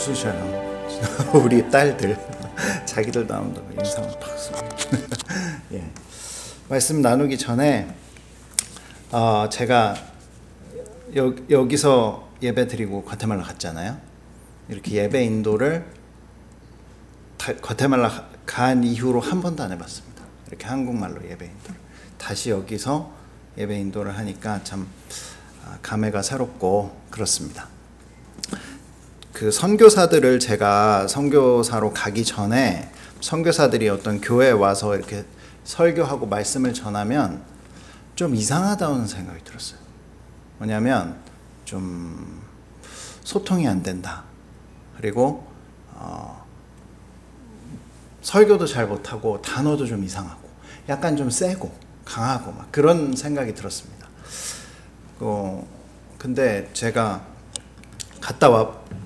웃으셔요. 우리 딸들 자기들 나온다고 인상을 팍 쏘. 예. 말씀 나누기 전에 제가 여기서 예배 드리고 과테말라 갔잖아요. 이렇게 예배 인도를 과테말라 간 이후로 한 번도 안 해봤습니다. 이렇게 한국말로 예배 인도를 다시 여기서 예배 인도를 하니까 참 감회가 새롭고 그렇습니다. 그 선교사들을 제가 선교사로 가기 전에 선교사들이 어떤 교회에 와서 이렇게 설교하고 말씀을 전하면 좀 이상하다는 생각이 들었어요. 뭐냐면 좀 소통이 안 된다. 그리고 설교도 잘 못하고 단어도 좀 이상하고 약간 좀 세고 강하고 막 그런 생각이 들었습니다. 근데 제가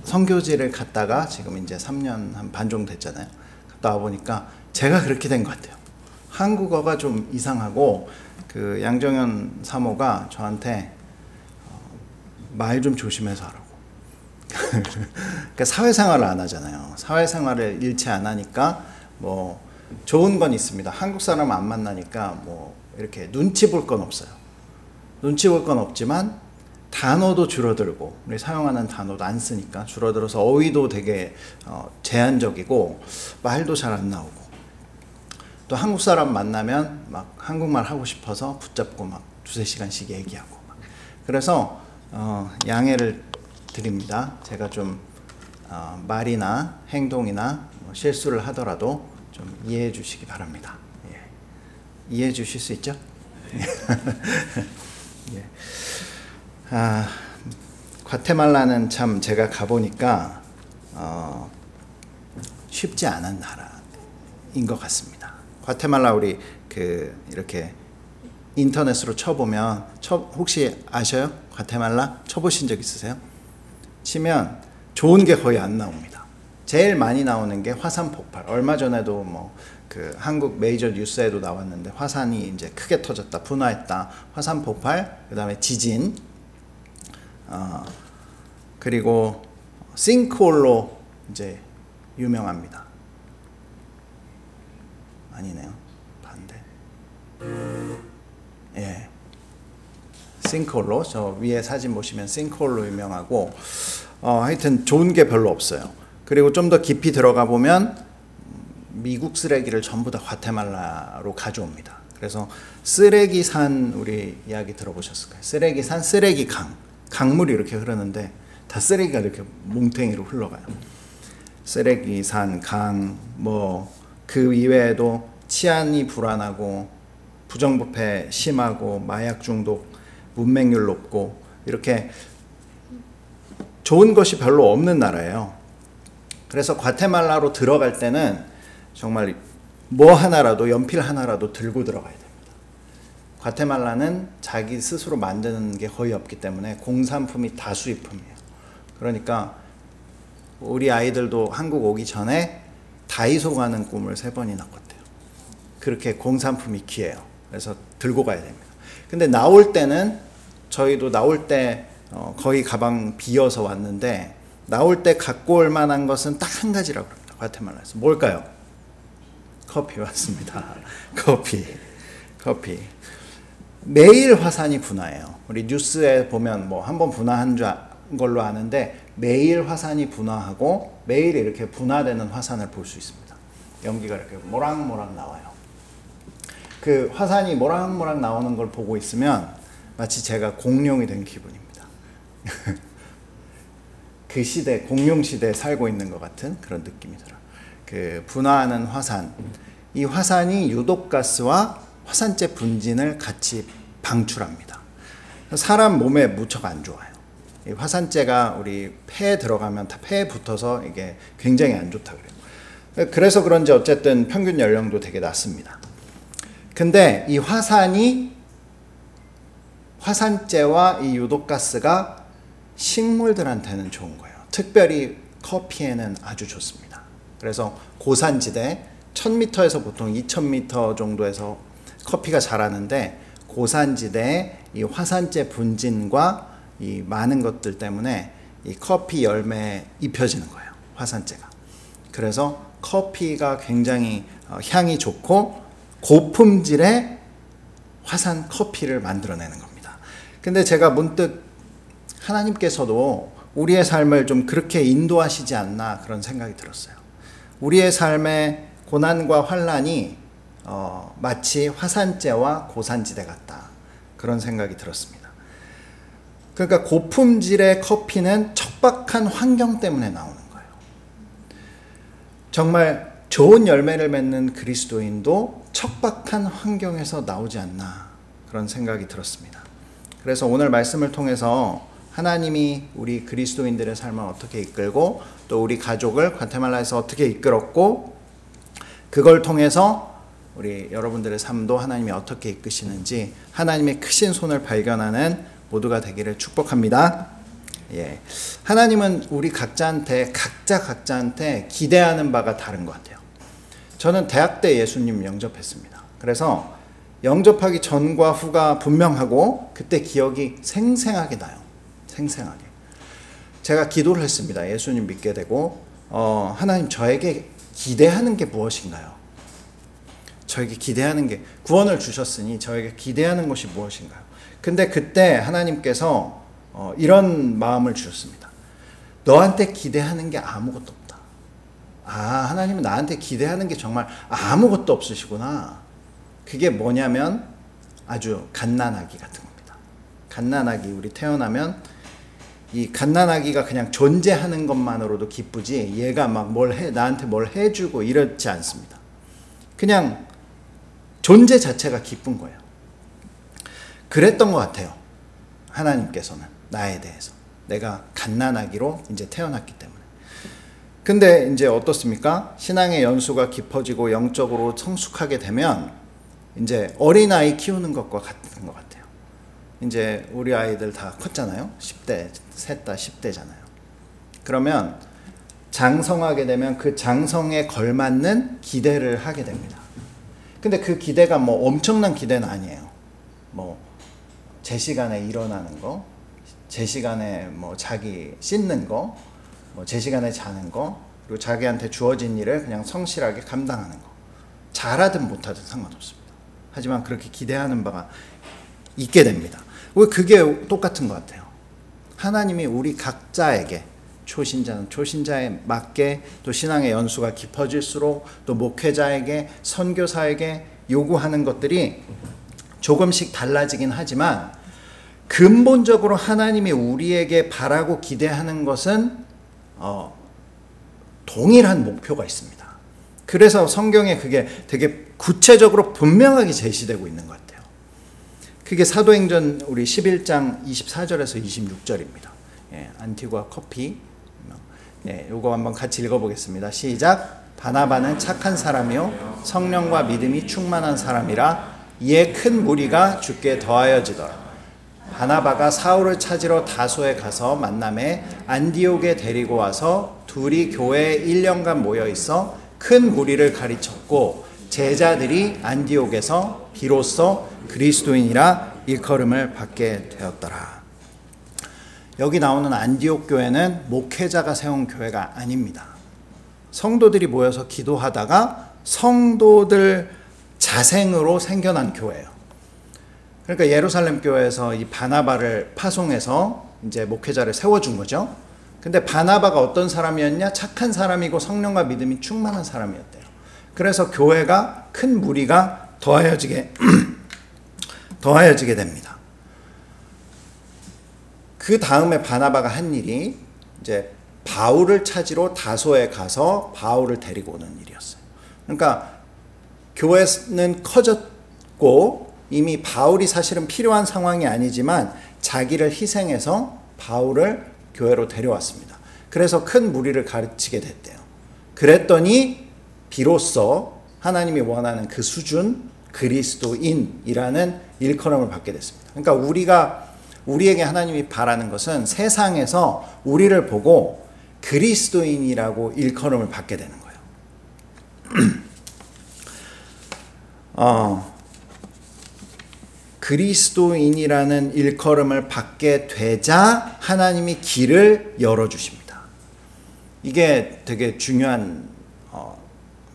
선교지를 갔다가 지금 이제 3년 한 반 정도 됐잖아요. 갔다 와 보니까 제가 그렇게 된 것 같아요. 한국어가 좀 이상하고 그 양정현 사모가 저한테 말 좀 조심해서 하라고. 그러니까 사회생활을 안 하잖아요. 사회생활을 일체 안 하니까 뭐 좋은 건 있습니다. 한국 사람 안 만나니까 뭐 이렇게 눈치 볼 건 없어요. 눈치 볼 건 없지만 단어도 줄어들고 우리 사용하는 단어도 안 쓰니까 줄어들어서 어휘도 되게 제한적이고 말도 잘 안 나오고 또 한국 사람 만나면 막 한국말 하고 싶어서 붙잡고 막 두세 시간씩 얘기하고 막. 그래서 양해를 드립니다. 제가 좀 말이나 행동이나 뭐 실수를 하더라도 좀 이해해 주시기 바랍니다. 예. 이해해 주실 수 있죠? 예. 과테말라는 참 제가 가보니까 쉽지 않은 나라인 것 같습니다. 과테말라 우리 이렇게 인터넷으로 쳐보면 혹시 아셔요? 과테말라 쳐보신 적 있으세요? 치면 좋은 게 거의 안 나옵니다. 제일 많이 나오는 게 화산 폭발. 얼마 전에도 뭐 한국 메이저 뉴스에도 나왔는데 화산이 이제 크게 터졌다, 분화했다, 화산 폭발, 그 다음에 지진, 그리고 싱크홀로 이제 유명합니다. 아니네요. 반대. 예. 싱크홀로, 저 위에 사진 보시면 싱크홀로 유명하고 하여튼 좋은 게 별로 없어요. 그리고 좀 더 깊이 들어가 보면 미국 쓰레기를 전부 다 과테말라로 가져옵니다. 그래서 쓰레기산 우리 이야기 들어보셨을까요? 쓰레기산, 쓰레기강, 강물이 이렇게 흐르는데 다 쓰레기가 이렇게 뭉탱이로 흘러가요. 쓰레기산, 강, 뭐 그 이외에도 치안이 불안하고 부정부패 심하고 마약 중독, 문맹률 높고 이렇게 좋은 것이 별로 없는 나라예요. 그래서 과테말라로 들어갈 때는 정말 뭐 하나라도 연필 하나라도 들고 들어가야 됩니다. 과테말라는 자기 스스로 만드는 게 거의 없기 때문에 공산품이 다 수입품이에요. 그러니까 우리 아이들도 한국 오기 전에 다이소 가는 꿈을 3번이나 꿨대요. 그렇게 공산품이 귀해요. 그래서 들고 가야 됩니다. 근데 나올 때는 저희도 나올 때 거의 가방 비어서 왔는데 나올 때 갖고 올 만한 것은 딱 한 가지라고 합니다. 과테말라에서. 뭘까요? 커피. 맞습니다. 커피. 매일 화산이 분화해요. 우리 뉴스에 보면 뭐 한 번 분화한 걸로 아는데 매일 화산이 분화하고 매일 이렇게 분화되는 화산을 볼 수 있습니다. 연기가 이렇게 모락모락 나와요. 그 화산이 모락모락 나오는 걸 보고 있으면 마치 제가 공룡이 된 기분입니다. 그 시대, 공룡 시대에 살고 있는 것 같은 그런 느낌이 들어요. 그 분화하는 화산, 이 화산이 유독가스와 화산재 분진을 같이 방출합니다. 사람 몸에 무척 안 좋아요. 이 화산재가 우리 폐에 들어가면 다 폐에 붙어서 이게 굉장히 안 좋다 그래요. 그래서 그런지 어쨌든 평균 연령도 되게 낮습니다. 근데 이 화산재와 이 유독가스가 식물들한테는 좋은 거예요. 특별히 커피에는 아주 좋습니다. 그래서 고산지대 1000m에서 보통 2000m 정도에서 커피가 자라는데 고산지대에 이 화산재 분진과 이 많은 것들 때문에 이 커피 열매에 입혀지는 거예요. 화산재가. 그래서 커피가 굉장히 향이 좋고 고품질의 화산 커피를 만들어내는 겁니다. 근데 제가 문득 하나님께서도 우리의 삶을 좀 그렇게 인도하시지 않나 그런 생각이 들었어요. 우리의 삶의 고난과 환난이 마치 화산재와 고산지대 같다 그런 생각이 들었습니다. 그러니까 고품질의 커피는 척박한 환경 때문에 나오는 거예요. 정말 좋은 열매를 맺는 그리스도인도 척박한 환경에서 나오지 않나 그런 생각이 들었습니다. 그래서 오늘 말씀을 통해서 하나님이 우리 그리스도인들의 삶을 어떻게 이끌고 또 우리 가족을 과테말라에서 어떻게 이끌었고 그걸 통해서 우리 여러분들의 삶도 하나님이 어떻게 이끄시는지 하나님의 크신 손을 발견하는 모두가 되기를 축복합니다. 예. 하나님은 우리 각자한테 기대하는 바가 다른 것 같아요. 저는 대학 때 예수님 영접했습니다. 그래서 영접하기 전과 후가 분명하고 그때 기억이 생생하게 나요. 생생하게. 제가 기도를 했습니다. 예수님 믿게 되고 하나님 저에게 기대하는 게 무엇인가요? 저에게 기대하는 게 구원을 주셨으니 저에게 기대하는 것이 무엇인가요? 근데 그때 하나님께서 이런 마음을 주셨습니다. 너한테 기대하는 게 아무것도 없다. 하나님은 나한테 기대하는 게 정말 아무것도 없으시구나. 그게 뭐냐면 아주 갓난아기 같은 겁니다. 갓난아기 우리 태어나면 이 갓난아기가 그냥 존재하는 것만으로도 기쁘지 얘가 막 나한테 뭘 해주고 이렇지 않습니다. 그냥 존재 자체가 기쁜 거예요. 그랬던 것 같아요. 하나님께서는 나에 대해서 내가 갓난아기로 이제 태어났기 때문에. 근데 이제 어떻습니까? 신앙의 연수가 깊어지고 영적으로 성숙하게 되면 이제 어린아이 키우는 것과 같은 것 같아요. 이제 우리 아이들 다 컸잖아요. 10대, 셋 다 10대잖아요. 그러면 장성하게 되면 그 장성에 걸맞는 기대를 하게 됩니다. 근데 그 기대가 뭐 엄청난 기대는 아니에요. 뭐 제 시간에 일어나는 거, 제 시간에 뭐 자기 씻는 거, 뭐 제 시간에 자는 거, 그리고 자기한테 주어진 일을 그냥 성실하게 감당하는 거. 잘하든 못하든 상관없습니다. 하지만 그렇게 기대하는 바가 있게 됩니다. 그게 똑같은 것 같아요. 하나님이 우리 각자에게 초신자는 초신자에 맞게 또 신앙의 연수가 깊어질수록 또 목회자에게 선교사에게 요구하는 것들이 조금씩 달라지긴 하지만 근본적으로 하나님이 우리에게 바라고 기대하는 것은 동일한 목표가 있습니다. 그래서 성경에 그게 되게 구체적으로 분명하게 제시되고 있는 것 같아요. 그게 사도행전 우리 11장 24절에서 26절입니다. 예, 안티과 커피. 예, 요거 한번 같이 읽어보겠습니다. 시작. 바나바는 착한 사람이요 성령과 믿음이 충만한 사람이라 이에 큰 무리가 주께 더하여지더라. 바나바가 사울을 찾으러 다소에 가서 만남에 안디옥에 데리고 와서 둘이 교회에 1년간 모여 있어 큰 무리를 가르쳤고 제자들이 안디옥에서 비로소 그리스도인이라 일컬음을 받게 되었더라. 여기 나오는 안디옥 교회는 목회자가 세운 교회가 아닙니다. 성도들이 모여서 기도하다가 성도들 자생으로 생겨난 교회예요. 그러니까 예루살렘 교회에서 이 바나바를 파송해서 이제 목회자를 세워준 거죠. 근데 바나바가 어떤 사람이었냐? 착한 사람이고 성령과 믿음이 충만한 사람이었대요. 그래서 교회가 큰 무리가 더하여지게 됩니다. 그 다음에 바나바가 한 일이 이제 바울을 찾으러 다소에 가서 바울을 데리고 오는 일이었어요. 그러니까 교회는 커졌고 이미 바울이 사실은 필요한 상황이 아니지만 자기를 희생해서 바울을 교회로 데려왔습니다. 그래서 큰 무리를 가르치게 됐대요. 그랬더니 비로소 하나님이 원하는 그 수준 그리스도인이라는 일컬음을 받게 됐습니다. 그러니까 우리에게 하나님이 바라는 것은 세상에서 우리를 보고 그리스도인이라고 일컬음을 받게 되는 거예요. 그리스도인이라는 일컬음을 받게 되자 하나님이 길을 열어주십니다. 이게 되게 중요한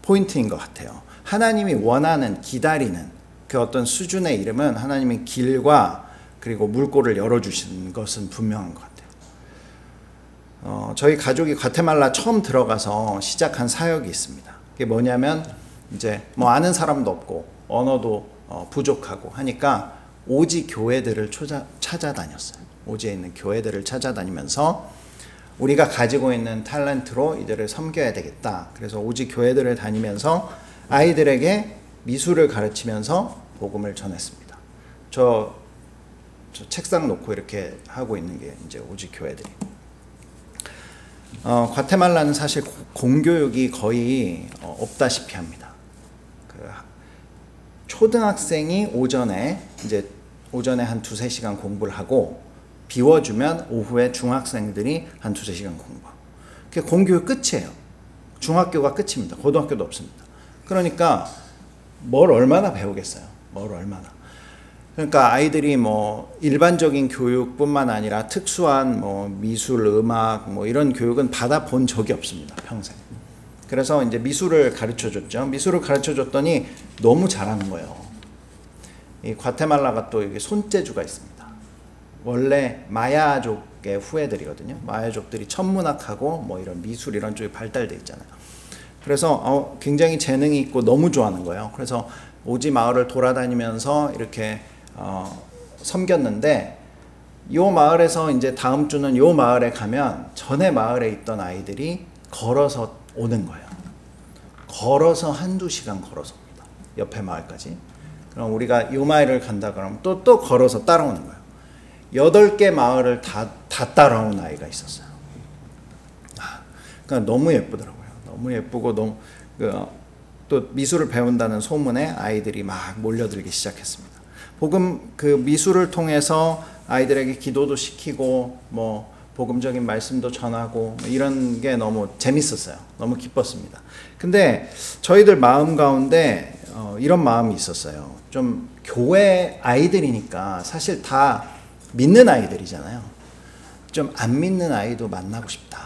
포인트인 것 같아요. 하나님이 원하는, 기다리는 그 어떤 수준의 이름은 하나님이 길과 그리고 물꼬를 열어주신 것은 분명한 것 같아요. 저희 가족이 과테말라 처음 들어가서 시작한 사역이 있습니다. 그게 뭐냐면 이제 뭐 아는 사람도 없고 언어도 부족하고 하니까 오지 교회들을 찾아다녔어요. 오지에 있는 교회들을 찾아다니면서 우리가 가지고 있는 탤런트로 이들을 섬겨야 되겠다. 그래서 오지 교회들을 다니면서 아이들에게 미술을 가르치면서 복음을 전했습니다. 저 책상 놓고 이렇게 하고 있는 게 이제 오지 교회들이. 과테말라는 사실 공교육이 거의 없다시피 합니다. 초등학생이 오전에 한 2-3시간 공부를 하고 비워주면 오후에 중학생들이 한 2-3시간 공부하고. 그게 공교육 끝이에요. 중학교가 끝입니다. 고등학교도 없습니다. 그러니까 뭘 얼마나 배우겠어요. 뭘 얼마나. 그러니까 아이들이 뭐 일반적인 교육뿐만 아니라 특수한 뭐 미술, 음악 뭐 이런 교육은 받아본 적이 없습니다. 평생. 그래서 이제 미술을 가르쳐줬죠. 미술을 가르쳐줬더니 너무 잘하는 거예요. 이 과테말라가 또 이게 손재주가 있습니다. 원래 마야족의 후예들이거든요. 마야족들이 천문학하고 뭐 이런 미술 이런 쪽이 발달돼 있잖아요. 그래서 굉장히 재능이 있고 너무 좋아하는 거예요. 그래서 오지 마을을 돌아다니면서 이렇게 섬겼는데 이 마을에서 이제 다음 주는 이 마을에 가면 전에 마을에 있던 아이들이 걸어서 오는 거예요. 걸어서 1-2시간 걸어서 옵니다. 옆에 마을까지. 그럼 우리가 이 마을을 간다 그러면 또 걸어서 따라오는 거예요. 8개 마을을 다 따라온 아이가 있었어요. 그러니까 너무 예쁘더라고요. 너무 예쁘고 너무 또 미술을 배운다는 소문에 아이들이 막 몰려들기 시작했습니다. 복음 그 미술을 통해서 아이들에게 기도도 시키고 뭐 복음적인 말씀도 전하고 이런 게 너무 재밌었어요. 너무 기뻤습니다. 근데 저희들 마음 가운데 이런 마음이 있었어요. 좀 교회 아이들이니까 사실 다 믿는 아이들이잖아요. 좀 안 믿는 아이도 만나고 싶다.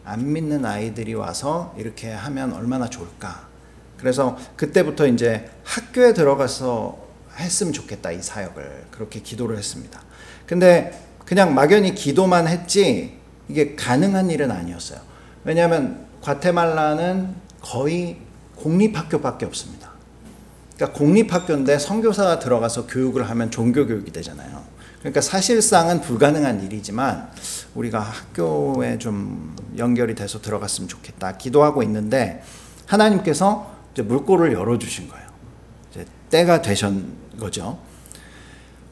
안 믿는 아이들이 와서 이렇게 하면 얼마나 좋을까. 그래서 그때부터 이제 학교에 들어가서 했으면 좋겠다, 이 사역을. 그렇게 기도를 했습니다. 근데 그냥 막연히 기도만 했지 이게 가능한 일은 아니었어요. 왜냐하면 과테말라는 거의 공립학교밖에 없습니다. 그러니까 공립학교인데 선교사가 들어가서 교육을 하면 종교교육이 되잖아요. 그러니까 사실상은 불가능한 일이지만 우리가 학교에 좀 연결이 돼서 들어갔으면 좋겠다 기도하고 있는데 하나님께서 이제 물꼬를 열어주신 거예요. 이제 때가 되신 거죠.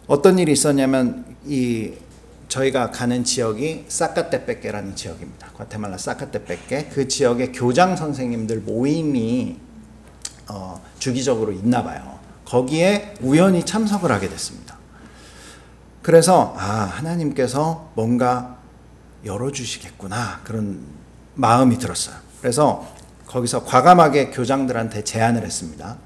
어떤 일이 있었냐면 저희가 가는 지역이 사카테페케라는 지역입니다. 과테말라 사카테페케. 그 지역에 교장 선생님들 모임이 주기적으로 있나 봐요. 거기에 우연히 참석을 하게 됐습니다. 그래서 하나님께서 뭔가 열어주시겠구나 그런 마음이 들었어요. 그래서 거기서 과감하게 교장들한테 제안을 했습니다.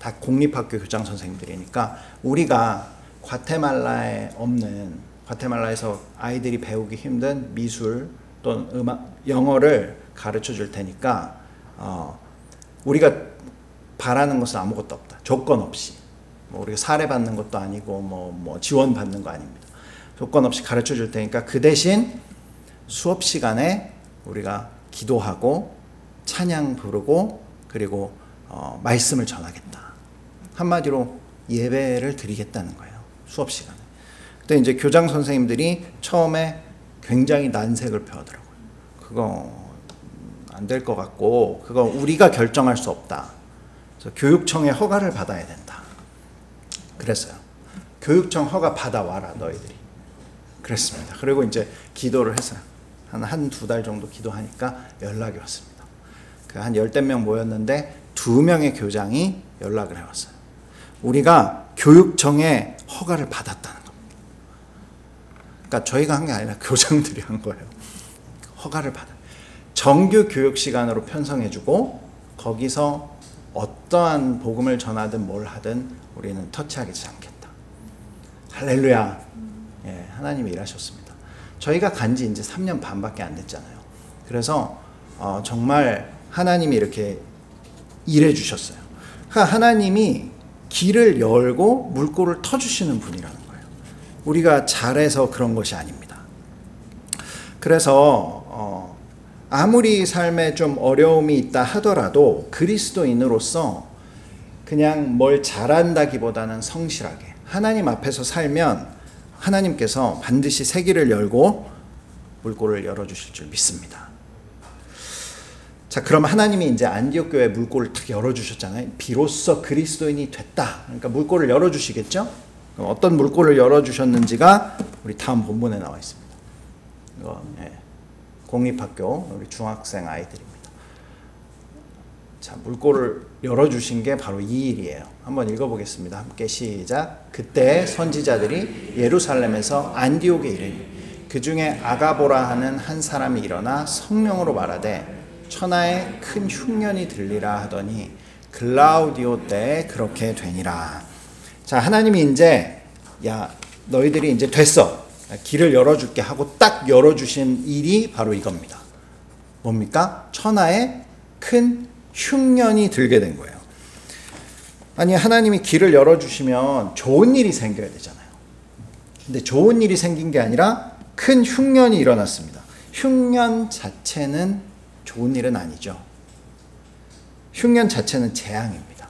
다 공립학교 교장 선생님들이니까 우리가 과테말라에 없는, 과테말라에서 아이들이 배우기 힘든 미술 또는 음악, 영어를 가르쳐 줄 테니까 우리가 바라는 것은 아무것도 없다. 조건 없이. 뭐 우리가 사례받는 것도 아니고 뭐 지원받는 거 아닙니다. 조건 없이 가르쳐 줄 테니까 그 대신 수업 시간에 우리가 기도하고 찬양 부르고 그리고 말씀을 전하겠다. 한마디로 예배를 드리겠다는 거예요. 수업 시간에. 그때 이제 교장 선생님들이 처음에 굉장히 난색을 펴더라고요. 그거 안 될 것 같고 그거 우리가 결정할 수 없다. 그래서 교육청의 허가를 받아야 된다. 그랬어요. 교육청 허가 받아와라 너희들이. 그랬습니다. 그리고 이제 기도를 했어요. 한두 달 정도 기도하니까 연락이 왔습니다. 한 10명 모였는데 2명의 교장이 연락을 해왔어요. 우리가 교육청의 허가를 받았다는 겁니다. 그러니까 저희가 한 게 아니라 교장들이 한 거예요. 허가를 받아요. 정규 교육 시간으로 편성해주고 거기서 어떠한 복음을 전하든 뭘 하든 우리는 터치하지 않겠다. 할렐루야. 예, 하나님이 일하셨습니다. 저희가 간지 이제 3년 반밖에 안 됐잖아요. 그래서 정말 하나님이 이렇게 일해 주셨어요. 그러니까 하나님이 길을 열고 물꼬를 터주시는 분이라는 거예요. 우리가 잘해서 그런 것이 아닙니다. 그래서 아무리 삶에 좀 어려움이 있다 하더라도 그리스도인으로서 그냥 뭘 잘한다기보다는 성실하게 하나님 앞에서 살면 하나님께서 반드시 새 길을 열고 물꼬를 열어주실 줄 믿습니다. 자, 그럼 하나님이 이제 안디옥 교회 물꼬를 탁 열어주셨잖아요. 비로소 그리스도인이 됐다. 그러니까 물꼬를 열어주시겠죠? 그럼 어떤 물꼬를 열어주셨는지가 우리 다음 본문에 나와 있습니다. 이거 공립학교 우리 중학생 아이들입니다. 자, 물꼬를 열어주신 게 바로 이 일이에요. 한번 읽어보겠습니다. 함께 시작. 그때 선지자들이 예루살렘에서 안디옥에 이르니 그 중에 아가보라 하는 한 사람이 일어나 성령으로 말하되 천하에 큰 흉년이 들리라 하더니 글라우디오 때에 그렇게 되니라. 자, 하나님이 이제 야 너희들이 이제 됐어. 길을 열어줄게 하고 딱 열어주신 일이 바로 이겁니다. 뭡니까? 천하에 큰 흉년이 들게 된 거예요. 아니, 하나님이 길을 열어주시면 좋은 일이 생겨야 되잖아요. 근데 좋은 일이 생긴 게 아니라 큰 흉년이 일어났습니다. 흉년 자체는 좋은 일은 아니죠. 흉년 자체는 재앙입니다.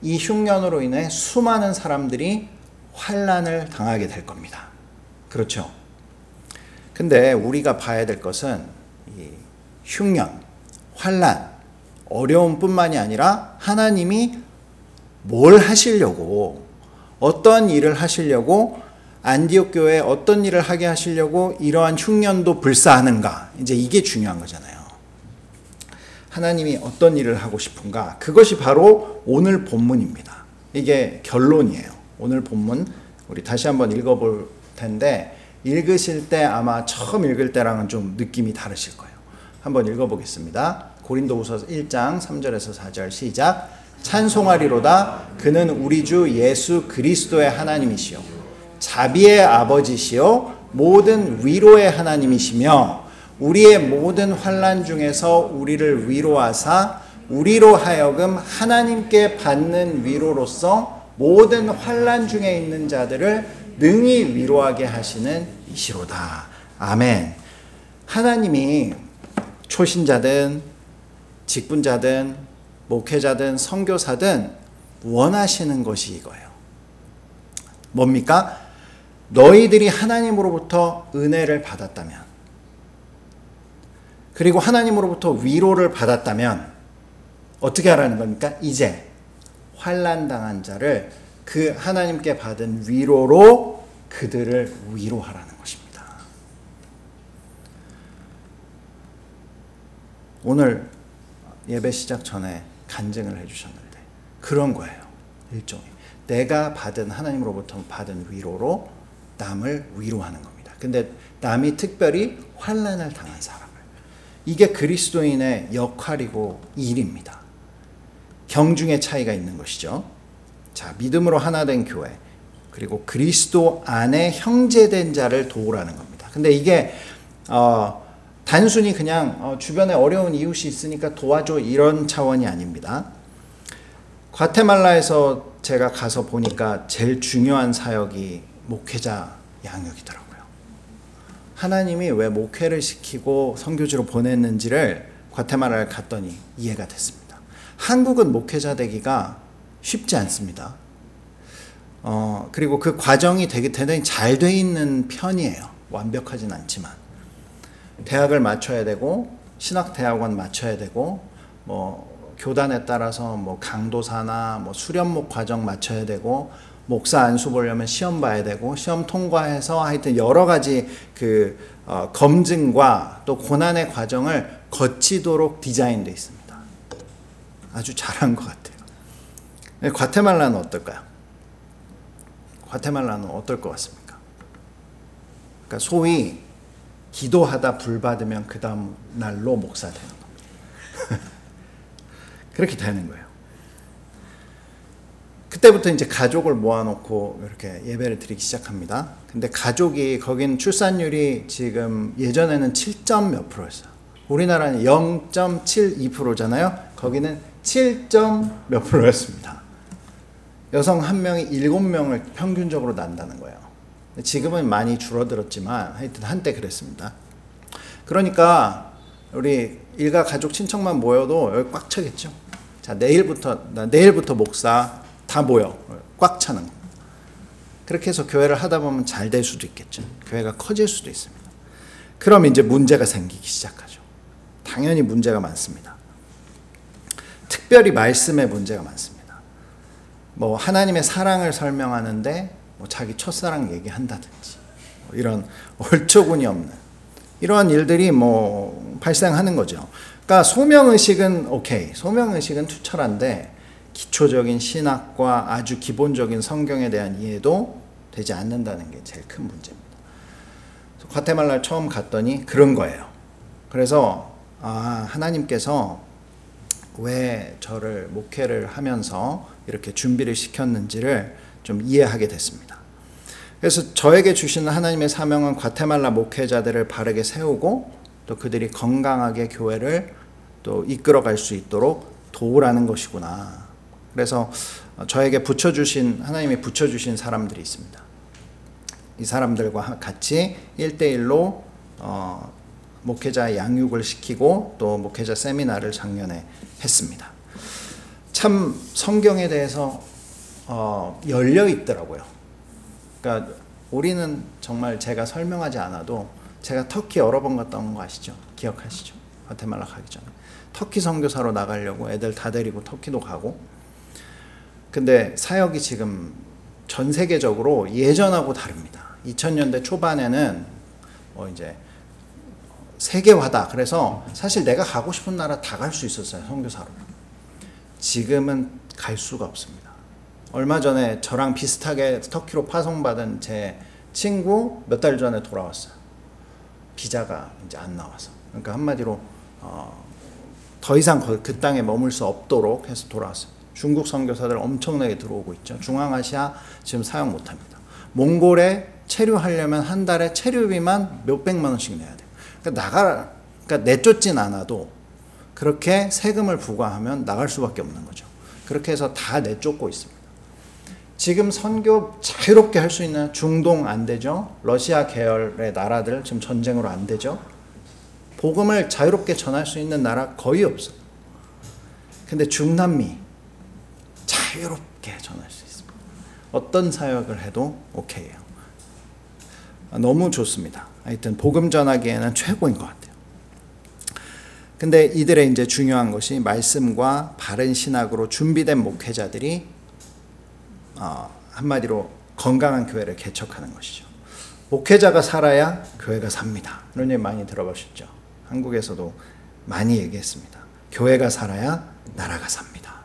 이 흉년으로 인해 수많은 사람들이 환난을 당하게 될 겁니다. 그렇죠? 근데 우리가 봐야 될 것은 이 흉년, 환난, 어려움뿐만이 아니라 하나님이 뭘 하시려고, 어떤 일을 하시려고, 안디옥 교회에 어떤 일을 하게 하시려고 이러한 흉년도 불사하는가, 이제 이게 중요한 거잖아요. 하나님이 어떤 일을 하고 싶은가, 그것이 바로 오늘 본문입니다. 이게 결론이에요. 오늘 본문 우리 다시 한번 읽어볼 텐데 읽으실 때 아마 처음 읽을 때랑은 좀 느낌이 다르실 거예요. 한번 읽어보겠습니다. 고린도후서 1장 3절에서 4절 시작. 찬송하리로다 그는 우리 주 예수 그리스도의 하나님이시요 자비의 아버지시요 모든 위로의 하나님이시며 우리의 모든 환난 중에서 우리를 위로하사 우리로 하여금 하나님께 받는 위로로서 모든 환난 중에 있는 자들을 능히 위로하게 하시는 이시로다. 아멘. 하나님이 초신자든 직분자든 목회자든 선교사든 원하시는 것이 이거예요. 뭡니까? 너희들이 하나님으로부터 은혜를 받았다면, 그리고 하나님으로부터 위로를 받았다면 어떻게 하라는 겁니까? 이제 환난 당한 자를 그 하나님께 받은 위로로 그들을 위로하라는 것입니다. 오늘 예배 시작 전에 간증을 해주셨는데 그런 거예요. 일종의 내가 받은 하나님으로부터 받은 위로로 남을 위로하는 겁니다. 근데 남이 특별히 환난을 당한 사람을, 이게 그리스도인의 역할이고 일입니다. 경중의 차이가 있는 것이죠. 자, 믿음으로 하나 된 교회, 그리고 그리스도 안에 형제된 자를 도우라는 겁니다. 근데 이게 단순히 그냥 주변에 어려운 이웃이 있으니까 도와줘 이런 차원이 아닙니다. 과테말라에서 제가 가서 보니까 제일 중요한 사역이 목회자 양육이더라고요. 하나님이 왜 목회를 시키고 선교지로 보냈는지를 과테말라를 갔더니 이해가 됐습니다. 한국은 목회자 되기가 쉽지 않습니다. 그리고 그 과정이 되게 대단히 잘 돼 있는 편이에요. 완벽하진 않지만. 대학을 맞춰야 되고, 신학대학원 맞춰야 되고, 교단에 따라서 강도사나 수련목 과정 맞춰야 되고, 목사 안수 보려면 시험 봐야 되고, 시험 통과해서 하여튼 여러 가지 검증과 또 고난의 과정을 거치도록 디자인되어 있습니다. 아주 잘한 것 같아요. 과테말라는 어떨까요? 과테말라는 어떨 것 같습니까? 그러니까 소위 기도하다 불 받으면 그 다음 날로 목사 되는 겁니다. 그렇게 되는 거예요. 그때부터 이제 가족을 모아놓고 이렇게 예배를 드리기 시작합니다. 근데 가족이, 거긴 출산율이 지금 예전에는 7점 몇 %였어요. 우리나라는 0.72%잖아요. 거기는 7. 몇 %였습니다. 여성 한 명이 7명을 평균적으로 낳는다는 거예요. 지금은 많이 줄어들었지만 하여튼 한때 그랬습니다. 그러니까 우리 일가 가족 친척만 모여도 여기 꽉 차겠죠. 자, 내일부터 목사 다 모여 꽉 차는 거. 그렇게 해서 교회를 하다 보면 잘 될 수도 있겠죠. 교회가 커질 수도 있습니다. 그럼 이제 문제가 생기기 시작하죠. 당연히 문제가 많습니다. 특별히 말씀에 문제가 많습니다. 뭐 하나님의 사랑을 설명하는데 뭐 자기 첫사랑 얘기한다든지 뭐 이런 얼처구니 없는 이러한 일들이 뭐 발생하는 거죠. 그러니까 소명의식은 오케이, 소명의식은 투철한데 기초적인 신학과 아주 기본적인 성경에 대한 이해도 되지 않는다는 게 제일 큰 문제입니다. 과테말라를 처음 갔더니 그런 거예요. 그래서 하나님께서 왜 저를 목회를 하면서 이렇게 준비를 시켰는지를 좀 이해하게 됐습니다. 그래서 저에게 주시는 하나님의 사명은 과테말라 목회자들을 바르게 세우고 또 그들이 건강하게 교회를 또 이끌어갈 수 있도록 도우라는 것이구나. 그래서 저에게 하나님이 붙여주신 사람들이 있습니다. 이 사람들과 같이 1대1로 목회자 양육을 시키고 또 목회자 세미나를 작년에 했습니다. 참 성경에 대해서 열려 있더라고요. 그러니까 우리는 정말 제가 설명하지 않아도 제가 터키 여러 번 갔다 온 거 아시죠? 기억하시죠? 과테말라 가기 전에 터키 선교사로 나가려고 애들 다 데리고 터키도 가고. 근데 사역이 지금 전 세계적으로 예전하고 다릅니다. 2000년대 초반에는 이제 세계화다. 그래서 사실 내가 가고 싶은 나라 다 갈 수 있었어요, 선교사로. 지금은 갈 수가 없습니다. 얼마 전에 저랑 비슷하게 터키로 파송받은 제 친구 몇 달 전에 돌아왔어요. 비자가 이제 안 나와서. 그러니까 한마디로 더 이상 그 땅에 머물 수 없도록 해서 돌아왔어요. 중국 선교사들 엄청나게 들어오고 있죠. 중앙아시아 지금 사역 못합니다. 몽골에 체류하려면 한 달에 체류비만 몇백만 원씩 내야 돼요. 그러니까 내쫓진 않아도 그렇게 세금을 부과하면 나갈 수밖에 없는 거죠. 그렇게 해서 다 내쫓고 있습니다. 지금 선교 자유롭게 할 수 있는 중동 안 되죠. 러시아 계열의 나라들 지금 전쟁으로 안 되죠. 복음을 자유롭게 전할 수 있는 나라 거의 없어요. 근데 중남미 자유롭게 전할 수 있습니다. 어떤 사역을 해도 오케이예요. 너무 좋습니다. 하여튼 복음 전하기에는 최고인 것 같아요. 근데 이들의 이제 중요한 것이 말씀과 바른 신학으로 준비된 목회자들이 한마디로 건강한 교회를 개척하는 것이죠. 목회자가 살아야 교회가 삽니다. 이런 얘기 많이 들어보셨죠? 한국에서도 많이 얘기했습니다. 교회가 살아야 나라가 삽니다.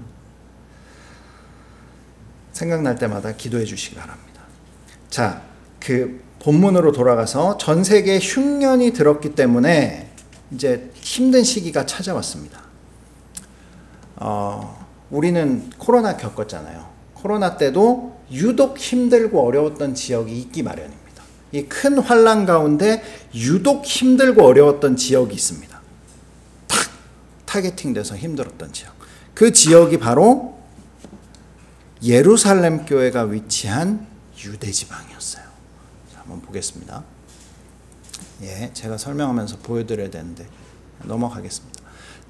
생각날 때마다 기도해 주시기 바랍니다. 자, 그 본문으로 돌아가서 전 세계에 흉년이 들었기 때문에 이제 힘든 시기가 찾아왔습니다. 우리는 코로나 겪었잖아요. 코로나 때도 유독 힘들고 어려웠던 지역이 있기 마련입니다. 이 큰 환란 가운데 유독 힘들고 어려웠던 지역이 있습니다. 타겟팅돼서 힘들었던 지역. 그 지역이 바로 예루살렘 교회가 위치한 유대 지방이었어요. 자, 한번 보겠습니다. 예, 제가 설명하면서 보여드려야 되는데 넘어가겠습니다.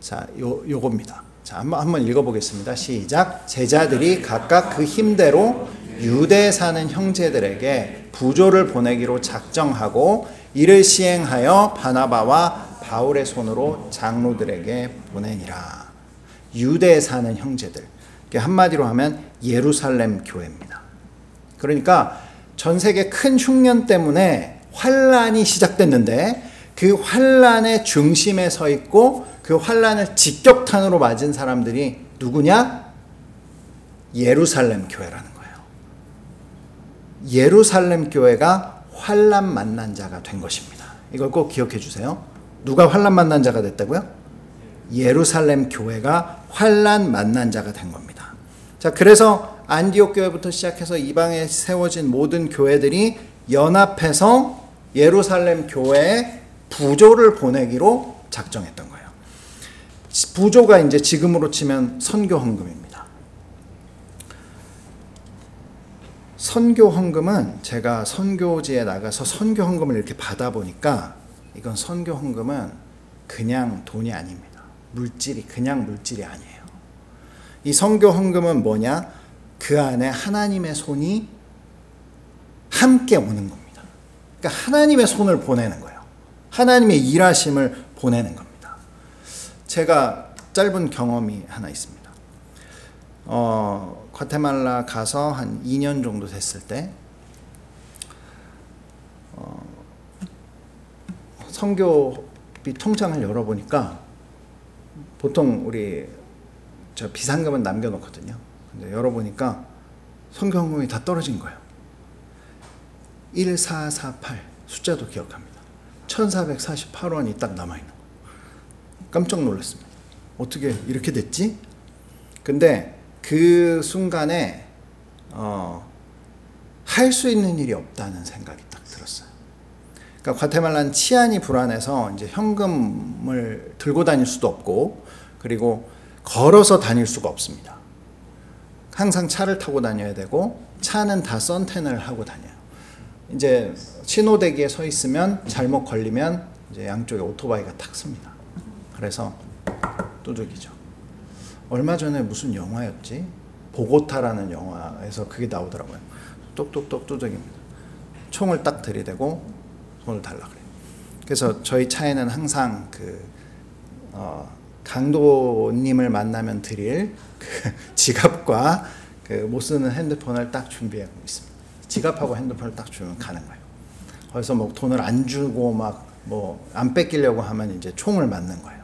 자, 요겁니다. 자, 한번 읽어보겠습니다. 시작. 제자들이 각각 그 힘대로 유대에 사는 형제들에게 부조를 보내기로 작정하고 이를 시행하여 바나바와 바울의 손으로 장로들에게 보내니라. 유대에 사는 형제들. 한마디로 하면 예루살렘 교회입니다. 그러니까 전 세계 큰 흉년 때문에 환란이 시작됐는데 그 환란의 중심에 서 있고 그 환란을 직격탄으로 맞은 사람들이 누구냐? 예루살렘 교회라는 거예요. 예루살렘 교회가 환란 만난 자가 된 것입니다. 이걸 꼭 기억해 주세요. 누가 환란 만난 자가 됐다고요? 예루살렘 교회가 환란 만난 자가 된 겁니다. 자, 그래서 안디옥 교회부터 시작해서 이방에 세워진 모든 교회들이 연합해서 예루살렘 교회에 부조를 보내기로 작정했던 거예요. 부조가 이제 지금으로 치면 선교 헌금입니다. 선교 헌금은 제가 선교지에 나가서 선교 헌금을 이렇게 받아보니까 이건 선교 헌금은 그냥 돈이 아닙니다. 그냥 물질이 아니에요. 이 선교 헌금은 뭐냐? 그 안에 하나님의 손이 함께 오는 겁니다. 그러니까 하나님의 손을 보내는 거예요. 하나님의 일하심을 보내는 겁니다. 제가 짧은 경험이 하나 있습니다. 과테말라 가서 한 2년 정도 됐을 때 선교비 통장을 열어보니까 보통 우리 저 비상금은 남겨놓거든요. 근데 열어보니까 선교헌금이 다 떨어진 거예요. 1448 숫자도 기억합니다. 1448원이 딱 남아있는 거예요. 깜짝 놀랐습니다. 어떻게 이렇게 됐지? 근데 그 순간에 할 수 있는 일이 없다는 생각이 딱 들었어요. 그러니까 과테말라는 치안이 불안해서 이제 현금을 들고 다닐 수도 없고, 그리고 걸어서 다닐 수가 없습니다. 항상 차를 타고 다녀야 되고, 차는 다 선텐을 하고 다녀요. 이제 신호대기에 서 있으면 잘못 걸리면 이제 양쪽에 오토바이가 탁 씁니다. 그래서 두들기죠. 얼마 전에 무슨 영화였지? 보고타라는 영화에서 그게 나오더라고요. 똑똑똑 두들깁니다. 총을 딱 들이대고 손을 달라 그래요. 그래서 저희 차에는 항상 강도님을 만나면 드릴 그 지갑과 그 못 쓰는 핸드폰을 딱 준비하고 있습니다. 지갑하고 핸드폰을 딱 주면 가는 거예요. 거기서 뭐 돈을 안 주고 막 뭐 안 뺏기려고 하면 이제 총을 맞는 거예요.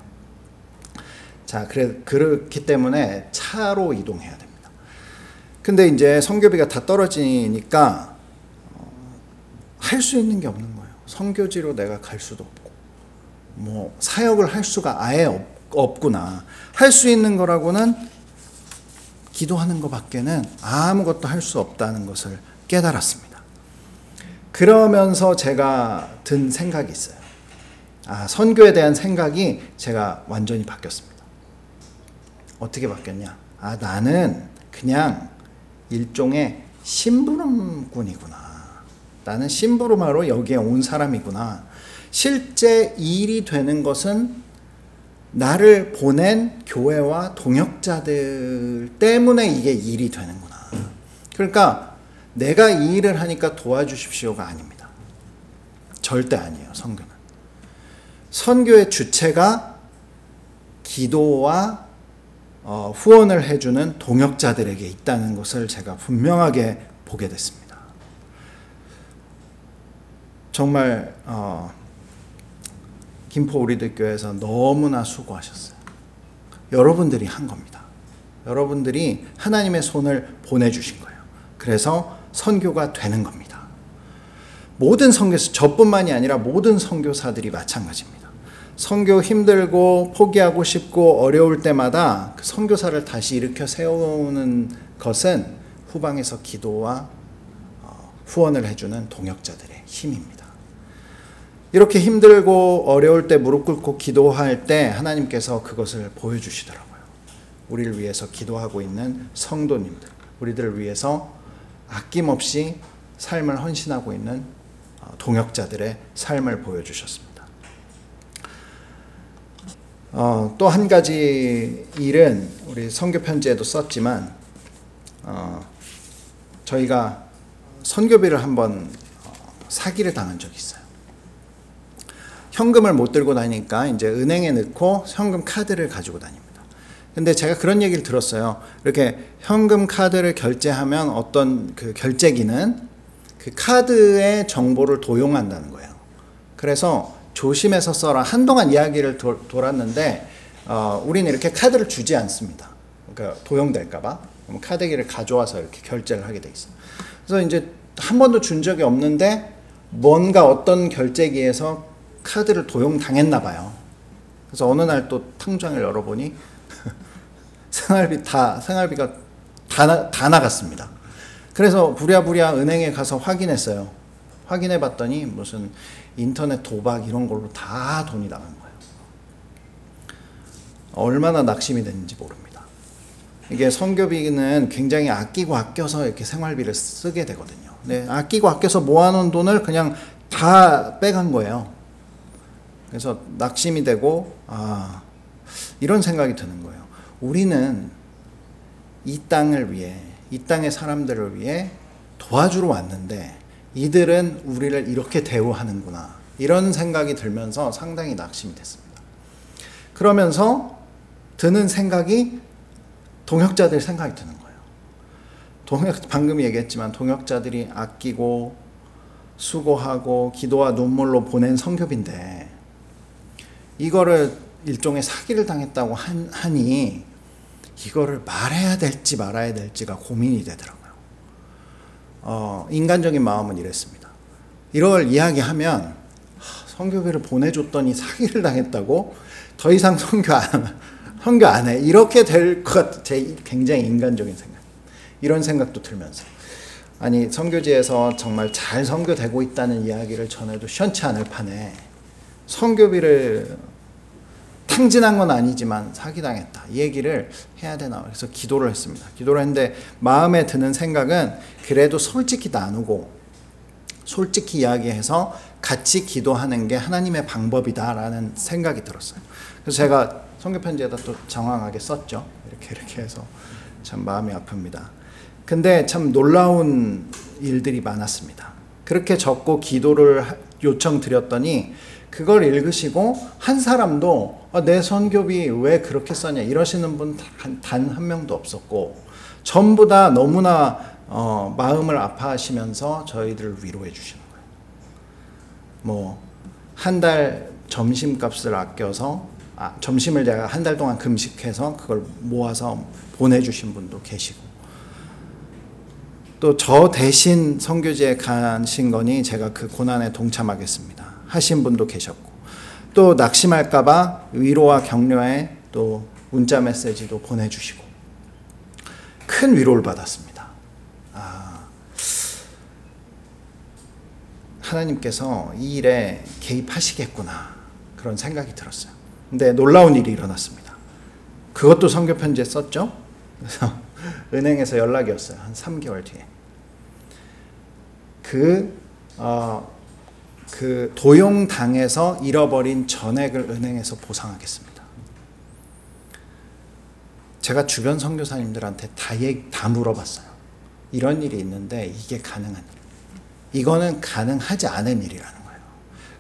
자, 그렇기 때문에 차로 이동해야 됩니다. 근데 이제 선교비가 다 떨어지니까 할 수 있는 게 없는 거예요. 선교지로 내가 갈 수도 없고, 뭐 사역을 할 수가 아예 없구나. 할 수 있는 거라고는 기도하는 것밖에는 아무것도 할 수 없다는 것을 깨달았습니다. 그러면서 제가 든 생각이 있어요. 선교에 대한 생각이 제가 완전히 바뀌었습니다. 어떻게 바뀌었냐? 나는 그냥 일종의 심부름꾼이구나. 나는 심부름하러 여기에 온 사람이구나. 실제 일이 되는 것은 나를 보낸 교회와 동역자들 때문에 이게 일이 되는구나. 그러니까 내가 이 일을 하니까 도와주십시오가 아닙니다. 절대 아니에요. 선교는. 선교의 주체가 기도와 후원을 해주는 동역자들에게 있다는 것을 제가 분명하게 보게 됐습니다. 정말 김포 우리들 교회에서 너무나 수고하셨어요. 여러분들이 한 겁니다. 여러분들이 하나님의 손을 보내주신 거예요. 그래서 선교가 되는 겁니다. 모든 선교사, 저뿐만이 아니라 모든 선교사들이 마찬가지입니다. 선교 힘들고 포기하고 싶고 어려울 때마다 그 선교사를 다시 일으켜 세우는 것은 후방에서 기도와 후원을 해주는 동역자들의 힘입니다. 이렇게 힘들고 어려울 때 무릎 꿇고 기도할 때 하나님께서 그것을 보여주시더라고요. 우리를 위해서 기도하고 있는 성도님들, 우리들을 위해서 아낌없이 삶을 헌신하고 있는 동역자들의 삶을 보여주셨습니다. 또 한 가지 일은 우리 선교 편지에도 썼지만 저희가 선교비를 한번 사기를 당한 적이 있어요. 현금을 못 들고 다니니까 이제 은행에 넣고 현금 카드를 가지고 다닙니다. 근데 제가 그런 얘기를 들었어요. 이렇게 현금 카드를 결제하면 어떤 그 결제기는 그 카드의 정보를 도용한다는 거예요. 그래서 조심해서 써라. 한동안 이야기를 돌았는데 우리는 이렇게 카드를 주지 않습니다. 그러니까 도용될까봐 카드기를 가져와서 이렇게 결제를 하게 돼 있어요. 그래서 이제 한 번도 준 적이 없는데 뭔가 어떤 결제기에서 카드를 도용당했나 봐요. 그래서 어느 날 또 통장을 열어보니 생활비가 다 나갔습니다. 그래서 부랴부랴 은행에 가서 확인했어요. 확인해 봤더니 무슨 인터넷 도박 이런 걸로 다 돈이 나간 거예요. 얼마나 낙심이 됐는지 모릅니다. 이게 선교비는 굉장히 아끼고 아껴서 이렇게 생활비를 쓰게 되거든요. 네, 아끼고 아껴서 모아놓은 돈을 그냥 다 빼간 거예요. 그래서 낙심이 되고 이런 생각이 드는 거예요. 우리는 이 땅을 위해, 이 땅의 사람들을 위해 도와주러 왔는데 이들은 우리를 이렇게 대우하는구나, 이런 생각이 들면서 상당히 낙심이 됐습니다. 그러면서 드는 생각이 동역자들 생각이 드는 거예요. 방금 얘기했지만 동역자들이 아끼고 수고하고 기도와 눈물로 보낸 선교비인데 이거를 일종의 사기를 당했다고 하니 이거를 말해야 될지 말아야 될지가 고민이 되더라고요. 인간적인 마음은 이랬습니다. 이걸 이야기하면 선교비를 보내줬더니 사기를 당했다고 더 이상 선교 안 해, 이렇게 될 것 같아. 제 굉장히 인간적인 생각, 이런 생각도 들면서 아니 선교지에서 정말 잘 선교되고 있다는 이야기를 전해도 시원치 않을 판에 선교비를 탕진한 건 아니지만 사기당했다, 이 얘기를 해야 되나. 그래서 기도를 했습니다. 기도를 했는데 마음에 드는 생각은 그래도 솔직히 나누고 솔직히 이야기해서 같이 기도하는 게 하나님의 방법이다라는 생각이 들었어요. 그래서 제가 선교편지에다 또 장황하게 썼죠. 이렇게 해서 참 마음이 아픕니다. 근데 참 놀라운 일들이 많았습니다. 그렇게 적고 기도를 요청드렸더니 그걸 읽으시고 한 사람도 내 선교비 왜 그렇게 썼냐 이러시는 분 단 한 명도 없었고, 전부 다 너무나 마음을 아파하시면서 저희들을 위로해 주시는 거예요. 뭐 한 달 점심값을 아껴서 점심을 제가 한 달 동안 금식해서 그걸 모아서 보내주신 분도 계시고, 또 저 대신 선교지에 가신 거니 제가 그 고난에 동참하겠습니다 하신 분도 계셨고, 또 낙심할까봐 위로와 격려에 또 문자 메시지도 보내주시고 큰 위로를 받았습니다. 하나님께서 이 일에 개입하시겠구나, 그런 생각이 들었어요. 근데 놀라운 일이 일어났습니다. 그것도 선교편지에 썼죠. 그래서 은행에서 연락이 왔어요. 한 3개월 뒤에. 그 도용당해서 잃어버린 전액을 은행에서 보상하겠습니다. 제가 주변 선교사님들한테 다 물어봤어요. 이런 일이 있는데 이게 가능한 일, 이거는 가능하지 않은 일이라는 거예요.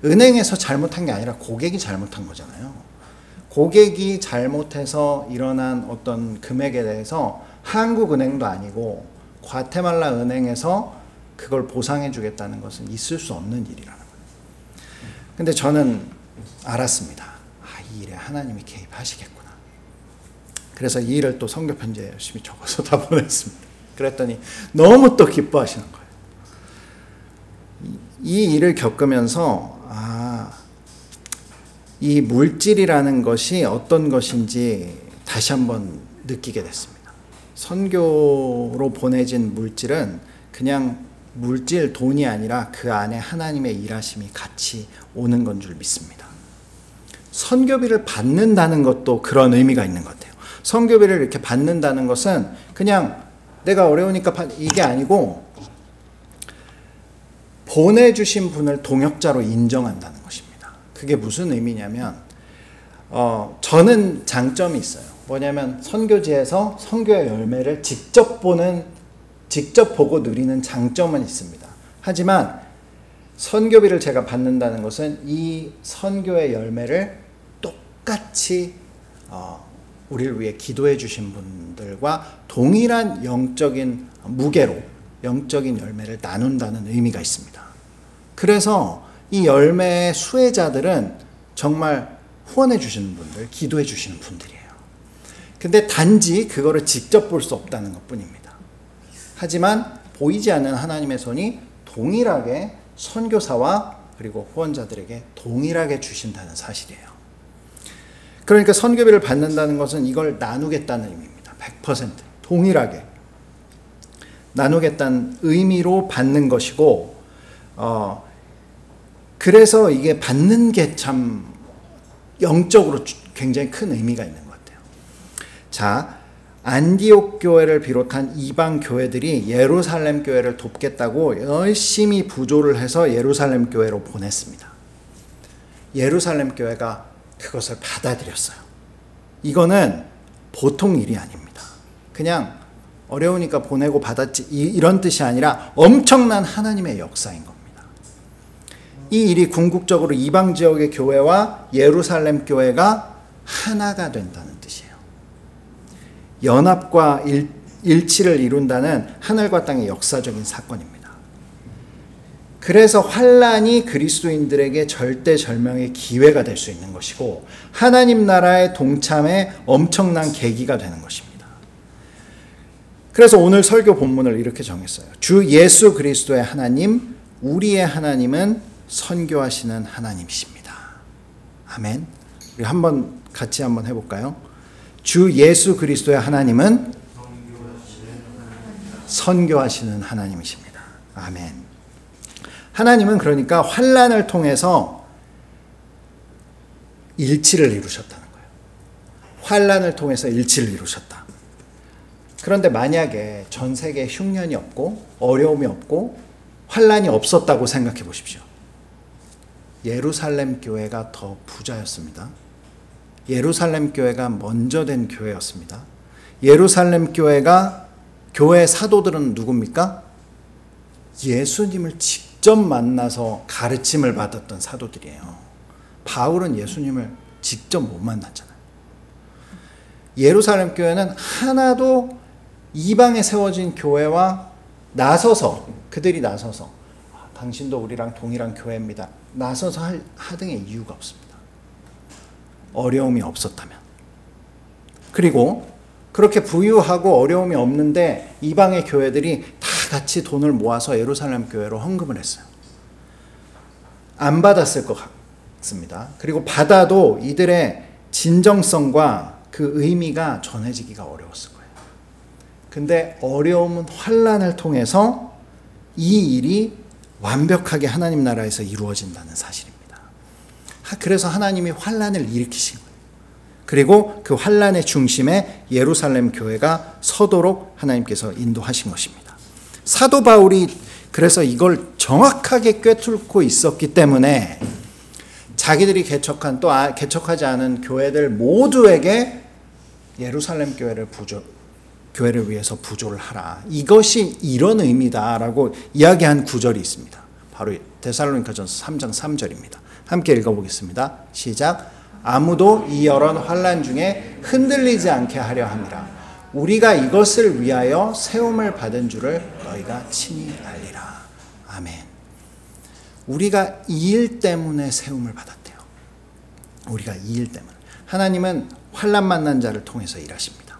은행에서 잘못한 게 아니라 고객이 잘못한 거잖아요. 고객이 잘못해서 일어난 어떤 금액에 대해서 한국은행도 아니고 과테말라 은행에서 그걸 보상해 주겠다는 것은 있을 수 없는 일이라는 거예요. 근데 저는 알았습니다. 이 일에 하나님이 개입하시겠구나. 그래서 이 일을 또 선교편지에 열심히 적어서 다 보냈습니다. 그랬더니 너무 또 기뻐하시는 거예요. 이 일을 겪으면서 이 물질이라는 것이 어떤 것인지 다시 한번 느끼게 됐습니다. 선교로 보내진 물질은 그냥 물질, 돈이 아니라 그 안에 하나님의 일하심이 같이 오는 건 줄 믿습니다. 선교비를 받는다는 것도 그런 의미가 있는 것 같아요. 선교비를 이렇게 받는다는 것은 그냥 내가 어려우니까 이게 아니고 보내주신 분을 동역자로 인정한다는 것입니다. 그게 무슨 의미냐면 저는 장점이 있어요. 뭐냐면 선교지에서 선교의 열매를 직접 보고 누리는 장점은 있습니다. 하지만 선교비를 제가 받는다는 것은 이 선교의 열매를 똑같이 우리를 위해 기도해 주신 분들과 동일한 영적인 무게로 영적인 열매를 나눈다는 의미가 있습니다. 그래서 이 열매의 수혜자들은 정말 후원해 주시는 분들, 기도해 주시는 분들이에요. 근데 단지 그거를 직접 볼 수 없다는 것뿐입니다. 하지만 보이지 않는 하나님의 손이 동일하게 선교사와 그리고 후원자들에게 동일하게 주신다는 사실이에요. 그러니까 선교비를 받는다는 것은 이걸 나누겠다는 의미입니다. 100% 동일하게 나누겠다는 의미로 받는 것이고, 그래서 이게 받는 게 참 영적으로 굉장히 큰 의미가 있는 것 같아요. 자, 안디옥 교회를 비롯한 이방 교회들이 예루살렘 교회를 돕겠다고 열심히 부조를 해서 예루살렘 교회로 보냈습니다. 예루살렘 교회가 그것을 받아들였어요. 이거는 보통 일이 아닙니다. 그냥 어려우니까 보내고 받았지 이런 뜻이 아니라 엄청난 하나님의 역사인 겁니다. 이 일이 궁극적으로 이방 지역의 교회와 예루살렘 교회가 하나가 된다는 뜻이에요. 연합과 일치를 이룬다는 하늘과 땅의 역사적인 사건입니다. 그래서 환란이 그리스도인들에게 절대절명의 기회가 될 수 있는 것이고 하나님 나라의 동참의 엄청난 계기가 되는 것입니다. 그래서 오늘 설교 본문을 이렇게 정했어요. 주 예수 그리스도의 하나님, 우리의 하나님은 선교하시는 하나님이십니다. 아멘. 우리 같이 한번 해볼까요? 주 예수 그리스도의 하나님은 선교하시는 하나님이십니다. 아멘. 하나님은 그러니까 환란을 통해서 일치를 이루셨다는 거예요. 환란을 통해서 일치를 이루셨다. 그런데 만약에 전 세계에 흉년이 없고 어려움이 없고 환란이 없었다고 생각해 보십시오. 예루살렘 교회가 더 부자였습니다. 예루살렘 교회가 먼저 된 교회였습니다. 예루살렘 교회가 교회 사도들은 누굽니까? 예수님을 직접 만나서 가르침을 받았던 사도들이에요. 바울은 예수님을 직접 못 만났잖아요. 예루살렘 교회는 하나도 이방에 세워진 교회와 그들이 나서서 당신도 우리랑 동일한 교회입니다. 나서서 하등의 이유가 없습니다. 어려움이 없었다면. 그리고 그렇게 부유하고 어려움이 없는데 이방의 교회들이 다 같이 돈을 모아서 예루살렘 교회로 헌금을 했어요. 안 받았을 것 같습니다. 그리고 받아도 이들의 진정성과 그 의미가 전해지기가 어려웠을 거예요. 근데 어려움은 환란을 통해서 이 일이 완벽하게 하나님 나라에서 이루어진다는 사실입니다. 그래서 하나님이 환란을 일으키신 거예요. 그리고 그 환란의 중심에 예루살렘 교회가 서도록 하나님께서 인도하신 것입니다. 사도 바울이 그래서 이걸 정확하게 꿰뚫고 있었기 때문에 자기들이 개척한 또 개척하지 않은 교회들 모두에게 예루살렘 교회를 위해서 부조를 하라. 이것이 이런 의미다라고 이야기한 구절이 있습니다. 바로 데살로니가전서 3장 3절입니다. 함께 읽어보겠습니다. 시작. 아무도 이 여러 환난 중에 흔들리지 않게 하려 함이라. 우리가 이것을 위하여 세움을 받은 줄을 너희가 친히 알리라. 아멘. 우리가 이 일 때문에 세움을 받았대요. 우리가 이 일 때문에. 하나님은 환난 만난 자를 통해서 일하십니다.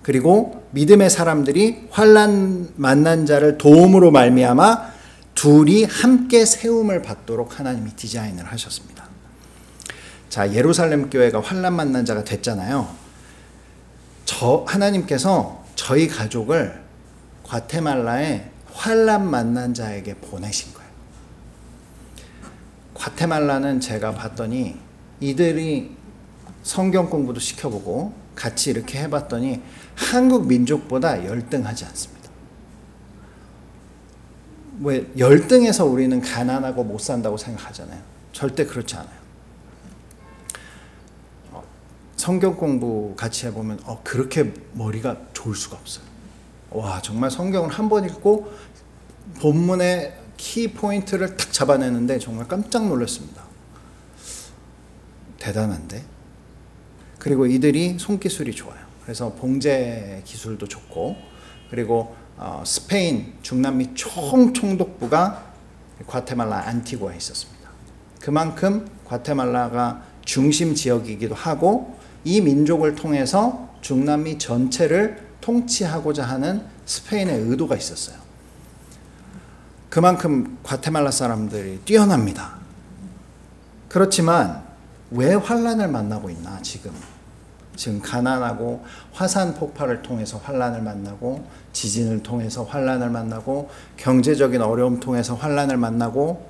그리고 믿음의 사람들이 환난 만난 자를 도움으로 말미암아 둘이 함께 세움을 받도록 하나님이 디자인을 하셨습니다. 자, 예루살렘 교회가 환난 만난 자가 됐잖아요. 하나님께서 저희 가족을 과테말라에 환난 만난 자에게 보내신 거예요. 과테말라는 제가 봤더니 이들이 성경 공부도 시켜보고 같이 이렇게 해봤더니 한국 민족보다 열등하지 않습니다. 왜 열등해서 우리는 가난하고 못 산다고 생각하잖아요. 절대 그렇지 않아요. 성경 공부 같이 해보면 그렇게 머리가 좋을 수가 없어요. 와, 정말 성경을 한 번 읽고 본문의 키 포인트를 딱 잡아내는데 정말 깜짝 놀랐습니다. 대단한데? 그리고 이들이 손기술이 좋아요. 그래서 봉제 기술도 좋고, 그리고 스페인 중남미 총독부가 과테말라 안티구아에 있었습니다. 그만큼 과테말라가 중심 지역이기도 하고 이 민족을 통해서 중남미 전체를 통치하고자 하는 스페인의 의도가 있었어요. 그만큼 과테말라 사람들이 뛰어납니다. 그렇지만 왜 환란을 만나고 있나? 지금 가난하고 화산 폭발을 통해서 환란을 만나고 지진을 통해서 환란을 만나고 경제적인 어려움 통해서 환란을 만나고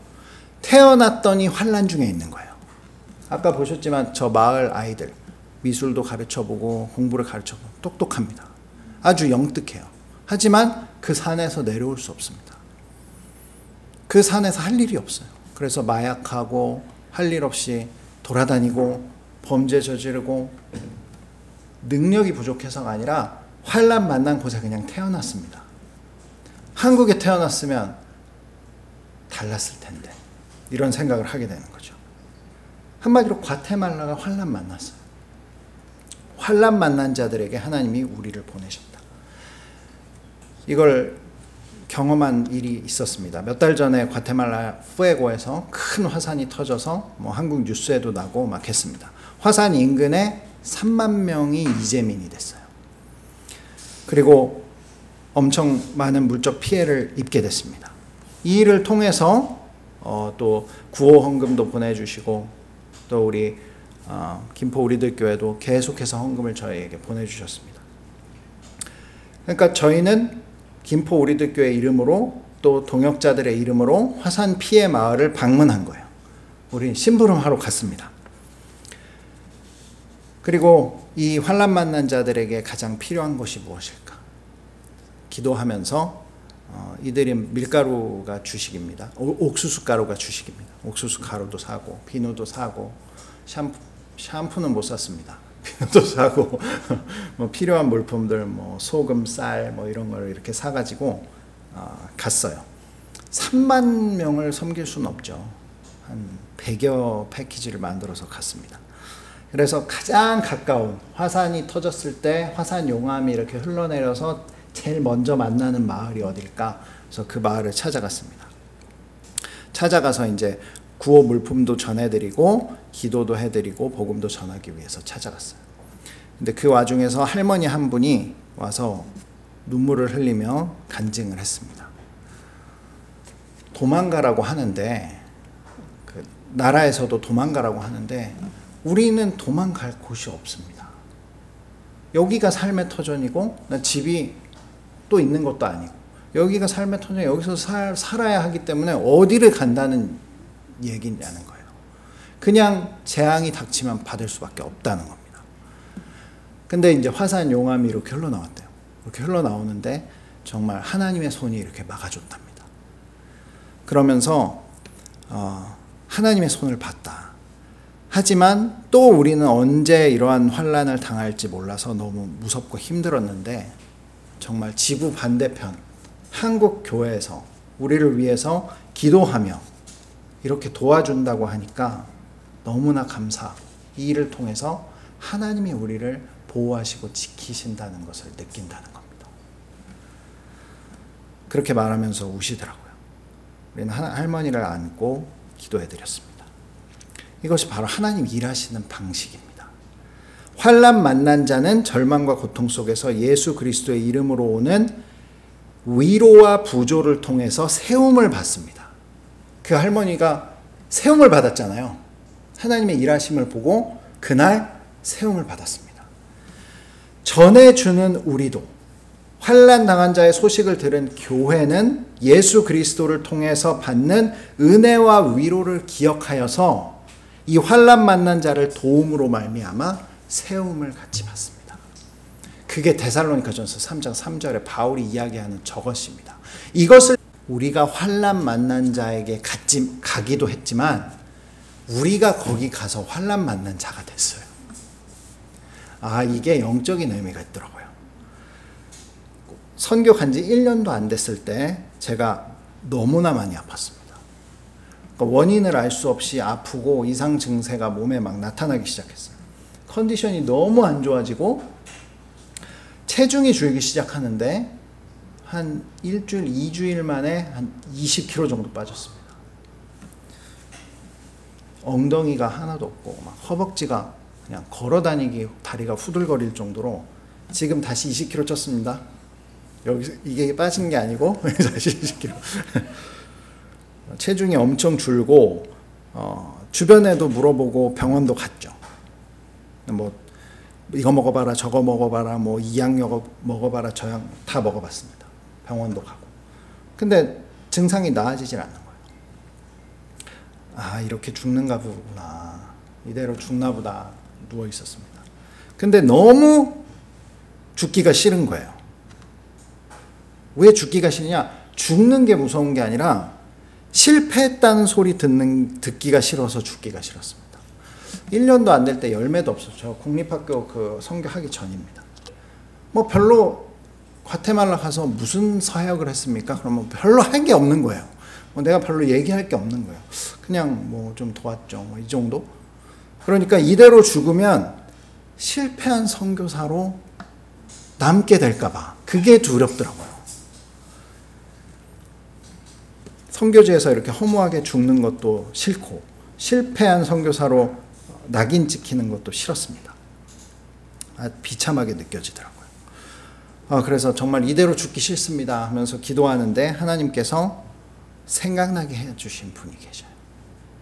태어났더니 환란 중에 있는 거예요. 아까 보셨지만 저 마을 아이들 미술도 가르쳐보고 공부를 가르쳐보고 똑똑합니다. 아주 영특해요. 하지만 그 산에서 내려올 수 없습니다. 그 산에서 할 일이 없어요. 그래서 마약하고 할 일 없이 돌아다니고 범죄 저지르고 능력이 부족해서가 아니라 환난 만난 곳에 그냥 태어났습니다. 한국에 태어났으면 달랐을 텐데 이런 생각을 하게 되는 거죠. 한마디로 과테말라가 환난 만났어요. 환난 만난 자들에게 하나님이 우리를 보내셨다. 이걸 경험한 일이 있었습니다. 몇 달 전에 과테말라 푸에고에서 큰 화산이 터져서 한국 뉴스에도 나고 막 했습니다. 화산 인근에 3만 명이 이재민이 됐어요. 그리고 엄청 많은 물적 피해를 입게 됐습니다. 이 일을 통해서 또 구호 헌금도 보내주시고 또 우리 김포 우리들 교회도 계속해서 헌금을 저희에게 보내주셨습니다. 그러니까 저희는 김포 우리들 교회 이름으로 또 동역자들의 이름으로 화산 피해 마을을 방문한 거예요. 우리 심부름하러 갔습니다. 그리고 이 환난 만난 자들에게 가장 필요한 것이 무엇일까? 기도하면서 이들이 밀가루가 주식입니다. 옥수수 가루가 주식입니다. 옥수수 가루도 사고 비누도 사고 샴푸는 못 샀습니다. 비누도 사고 뭐 필요한 물품들 뭐 소금, 쌀 뭐 이런 걸 이렇게 사가지고 갔어요. 3만 명을 섬길 수는 없죠. 한 100여 패키지를 만들어서 갔습니다. 그래서 가장 가까운 화산이 터졌을 때 화산 용암이 이렇게 흘러내려서 제일 먼저 만나는 마을이 어딜까? 그래서 그 마을을 찾아갔습니다. 찾아가서 이제 구호 물품도 전해드리고 기도도 해드리고 복음도 전하기 위해서 찾아갔어요. 근데 그 와중에서 할머니 한 분이 와서 눈물을 흘리며 간증을 했습니다. 도망가라고 하는데 그 나라에서도 도망가라고 하는데 우리는 도망갈 곳이 없습니다. 여기가 삶의 터전이고 집이 또 있는 것도 아니고 여기가 삶의 터전, 여기서 살아야 하기 때문에 어디를 간다는 얘기냐는 거예요. 그냥 재앙이 닥치면 받을 수밖에 없다는 겁니다. 근데 이제 화산 용암이 이렇게 흘러나왔대요. 이렇게 흘러나오는데 정말 하나님의 손이 이렇게 막아줬답니다. 그러면서 하나님의 손을 봤다. 하지만 또 우리는 언제 이러한 환난을 당할지 몰라서 너무 무섭고 힘들었는데 정말 지구 반대편 한국 교회에서 우리를 위해서 기도하며 이렇게 도와준다고 하니까 너무나 감사하고 이 일을 통해서 하나님이 우리를 보호하시고 지키신다는 것을 느낀다는 겁니다. 그렇게 말하면서 우시더라고요. 우리는 할머니를 안고 기도해드렸습니다. 이것이 바로 하나님 일하시는 방식입니다. 환난 만난 자는 절망과 고통 속에서 예수 그리스도의 이름으로 오는 위로와 부조를 통해서 세움을 받습니다. 그 할머니가 세움을 받았잖아요. 하나님의 일하심을 보고 그날 세움을 받았습니다. 전해주는 우리도 환난 당한 자의 소식을 들은 교회는 예수 그리스도를 통해서 받는 은혜와 위로를 기억하여서 이 환난 만난 자를 도움으로 말미암아 세움을 같이 받습니다. 그게 데살로니가전서 3장 3절에 바울이 이야기하는 저것입니다. 이것을 우리가 환난 만난 자에게 가기도 했지만 우리가 거기 가서 환난 만난 자가 됐어요. 이게 영적인 의미가 있더라고요. 선교 간지 1년도 안 됐을 때 제가 너무나 많이 아팠습니다. 원인을 알 수 없이 아프고 이상 증세가 몸에 막 나타나기 시작했어요. 컨디션이 너무 안 좋아지고 체중이 줄기 시작하는데 한 일주일, 2주일 만에 한 20kg 정도 빠졌습니다. 엉덩이가 하나도 없고 막 허벅지가 그냥 걸어다니기 다리가 후들거릴 정도로 지금 다시 20kg 쪘습니다. 여기서 이게 빠진 게 아니고 다시 20kg. 체중이 엄청 줄고 주변에도 물어보고 병원도 갔죠. 뭐 이거 먹어봐라 저거 먹어봐라 뭐 이 약 먹어봐라 저 약 다 먹어봤습니다. 병원도 가고. 근데 증상이 나아지질 않는 거예요. 이렇게 죽는가 보구나. 이대로 죽나 보다 누워 있었습니다. 근데 너무 죽기가 싫은 거예요. 왜 죽기가 싫냐? 죽는 게 무서운 게 아니라 실패했다는 소리 듣기가 싫어서 죽기가 싫었습니다. 1년도 안 될 때 열매도 없었죠. 공립학교 그 선교하기 전입니다. 뭐 별로 과테말라 가서 무슨 사역을 했습니까? 그러면 별로 할 게 없는 거예요. 뭐 내가 별로 얘기할 게 없는 거예요. 그냥 뭐 좀 도왔죠. 뭐 이 정도? 그러니까 이대로 죽으면 실패한 선교사로 남게 될까봐 그게 두렵더라고요. 선교지에서 이렇게 허무하게 죽는 것도 싫고 실패한 선교사로 낙인 찍히는 것도 싫었습니다. 비참하게 느껴지더라고요. 그래서 정말 이대로 죽기 싫습니다 하면서 기도하는데 하나님께서 생각나게 해주신 분이 계셔요.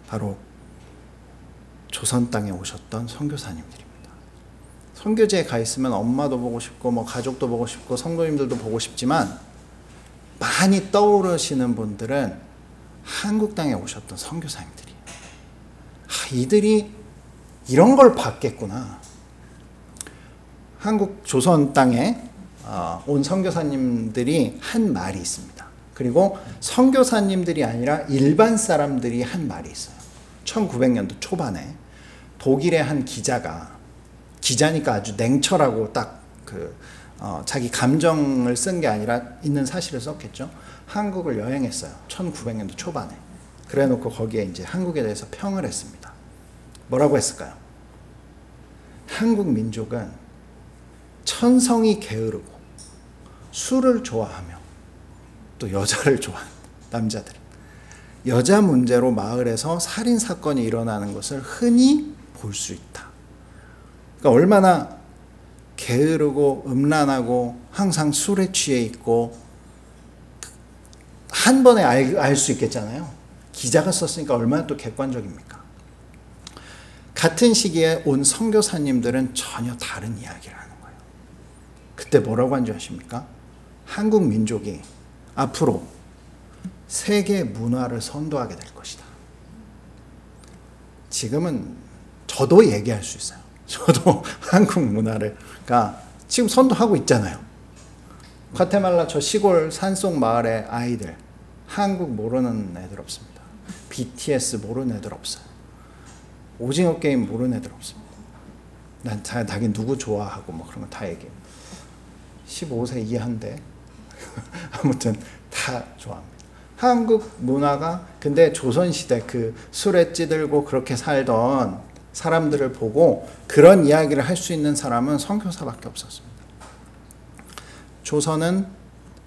바로 조선 땅에 오셨던 선교사님들입니다. 선교지에 가 있으면 엄마도 보고 싶고 뭐 가족도 보고 싶고 성도님들도 보고 싶지만 많이 떠오르시는 분들은 한국 땅에 오셨던 선교사님들이에요. 이들이 이런 걸 봤겠구나. 한국 조선 땅에 온 선교사님들이 한 말이 있습니다. 그리고 선교사님들이 아니라 일반 사람들이 한 말이 있어요. 1900년도 초반에 독일의 한 기자니까 아주 냉철하고 딱 자기 감정을 쓴 게 아니라 있는 사실을 썼겠죠. 한국을 여행했어요. 1900년도 초반에. 그래 놓고 거기에 이제 한국에 대해서 평을 했습니다. 뭐라고 했을까요? 한국 민족은 천성이 게으르고 술을 좋아하며 또 여자를 좋아하는 남자들. 여자 문제로 마을에서 살인 사건이 일어나는 것을 흔히 볼 수 있다. 그러니까 얼마나 게으르고 음란하고 항상 술에 취해 있고 한 번에 알 수 있겠잖아요. 기자가 썼으니까 얼마나 또 객관적입니까? 같은 시기에 온 선교사님들은 전혀 다른 이야기를 하는 거예요. 그때 뭐라고 한 줄 아십니까? 한국 민족이 앞으로 세계 문화를 선도하게 될 것이다. 지금은 저도 얘기할 수 있어요. 저도 한국 문화를 지금 선도하고 있잖아요. 과테말라 저 시골 산속 마을의 아이들 한국 모르는 애들 없습니다. BTS 모르는 애들 없어요. 오징어 게임 모르는 애들 없습니다. 난 자기 누구 좋아하고 뭐 그런 거 다 얘기해요. 15세 이하인데 아무튼 다 좋아합니다. 한국 문화가 근데 조선시대 그 술에 찌들고 그렇게 살던 사람들을 보고 그런 이야기를 할 수 있는 사람은 선교사밖에 없었습니다. 조선은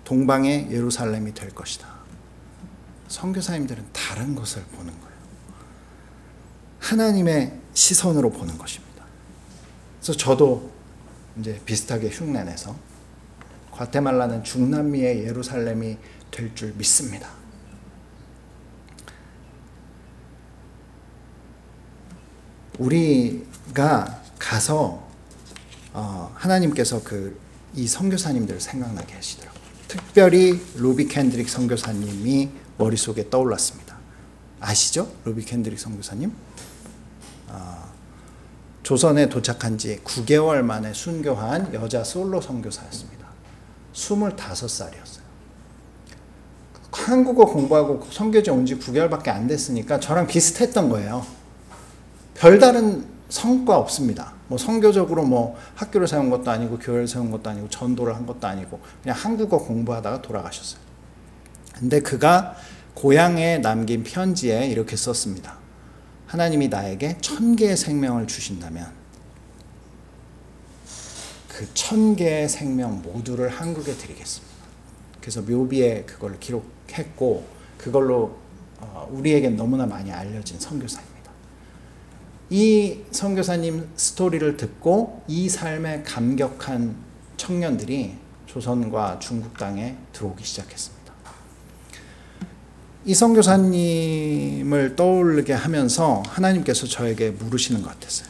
동방의 예루살렘이 될 것이다. 선교사님들은 다른 것을 보는 거예요. 하나님의 시선으로 보는 것입니다. 그래서 저도 이제 비슷하게 흉내내서 과테말라는 중남미의 예루살렘이 될 줄 믿습니다. 우리가 가서 하나님께서 이 선교사님들을 생각나게 하시더라고요. 특별히 루비 켄드릭 선교사님이 머릿속에 떠올랐습니다. 아시죠? 루비 켄드릭 선교사님? 조선에 도착한 지 9개월 만에 순교한 여자 솔로 선교사였습니다. 25살이었어요. 한국어 공부하고 선교지 온 지 9개월밖에 안 됐으니까 저랑 비슷했던 거예요. 별다른 성과 없습니다. 뭐 선교적으로 뭐 학교를 세운 것도 아니고 교회를 세운 것도 아니고 전도를 한 것도 아니고 그냥 한국어 공부하다가 돌아가셨어요. 근데 그가 고향에 남긴 편지에 이렇게 썼습니다. 하나님이 나에게 1000개의 생명을 주신다면 그 1000개의 생명 모두를 한국에 드리겠습니다. 그래서 묘비에 그걸 기록했고 그걸로 우리에게 너무나 많이 알려진 선교사입니다. 이 선교사님 스토리를 듣고 이 삶에 감격한 청년들이 조선과 중국 땅에 들어오기 시작했습니다. 이 선교사님을 떠올리게 하면서 하나님께서 저에게 물으시는 것 같았어요.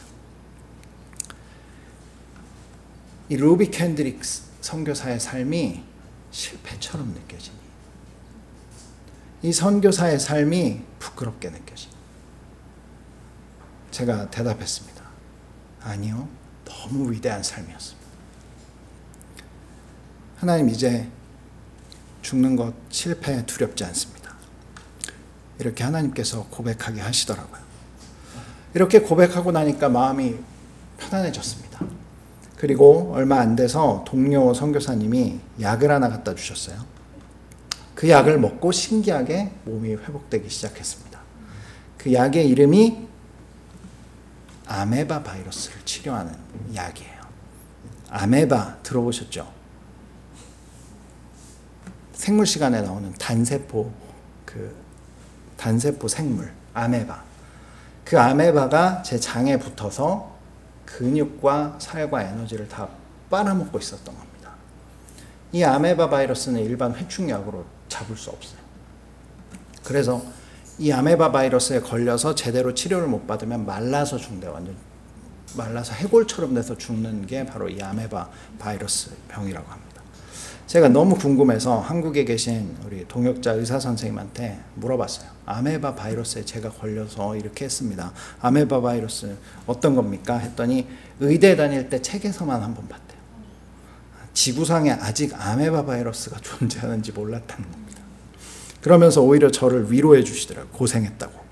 이 루비 켄드릭 선교사의 삶이 실패처럼 느껴지니, 이 선교사의 삶이 부끄럽게 느껴지니, 제가 대답했습니다. 아니요, 너무 위대한 삶이었습니다. 하나님, 이제 죽는 것 실패 두렵지 않습니다. 이렇게 하나님께서 고백하게 하시더라고요. 이렇게 고백하고 나니까 마음이 편안해졌습니다. 그리고 얼마 안 돼서 동료 선교사님이 약을 하나 갖다 주셨어요. 그 약을 먹고 신기하게 몸이 회복되기 시작했습니다. 그 약의 이름이 아메바 바이러스를 치료하는 약이에요. 아메바 들어보셨죠? 생물 시간에 나오는 단세포 생물 아메바. 그 아메바가 제 장에 붙어서 근육과 살과 에너지를 다 빨아먹고 있었던 겁니다. 이 아메바 바이러스는 일반 회충약으로 잡을 수 없어요. 그래서 이 아메바 바이러스에 걸려서 제대로 치료를 못 받으면 말라서 죽는데, 완전 말라서 해골처럼 돼서 죽는 게 바로 이 아메바 바이러스 병이라고 합니다. 제가 너무 궁금해서 한국에 계신 우리 동역자 의사 선생님한테 물어봤어요. 아메바 바이러스에 제가 걸려서 이렇게 했습니다. 아메바 바이러스 어떤 겁니까? 했더니 의대 다닐 때 책에서만 한번 봤대요. 지구상에 아직 아메바 바이러스가 존재하는지 몰랐다는 겁니다. 그러면서 오히려 저를 위로해 주시더라고요. 고생했다고.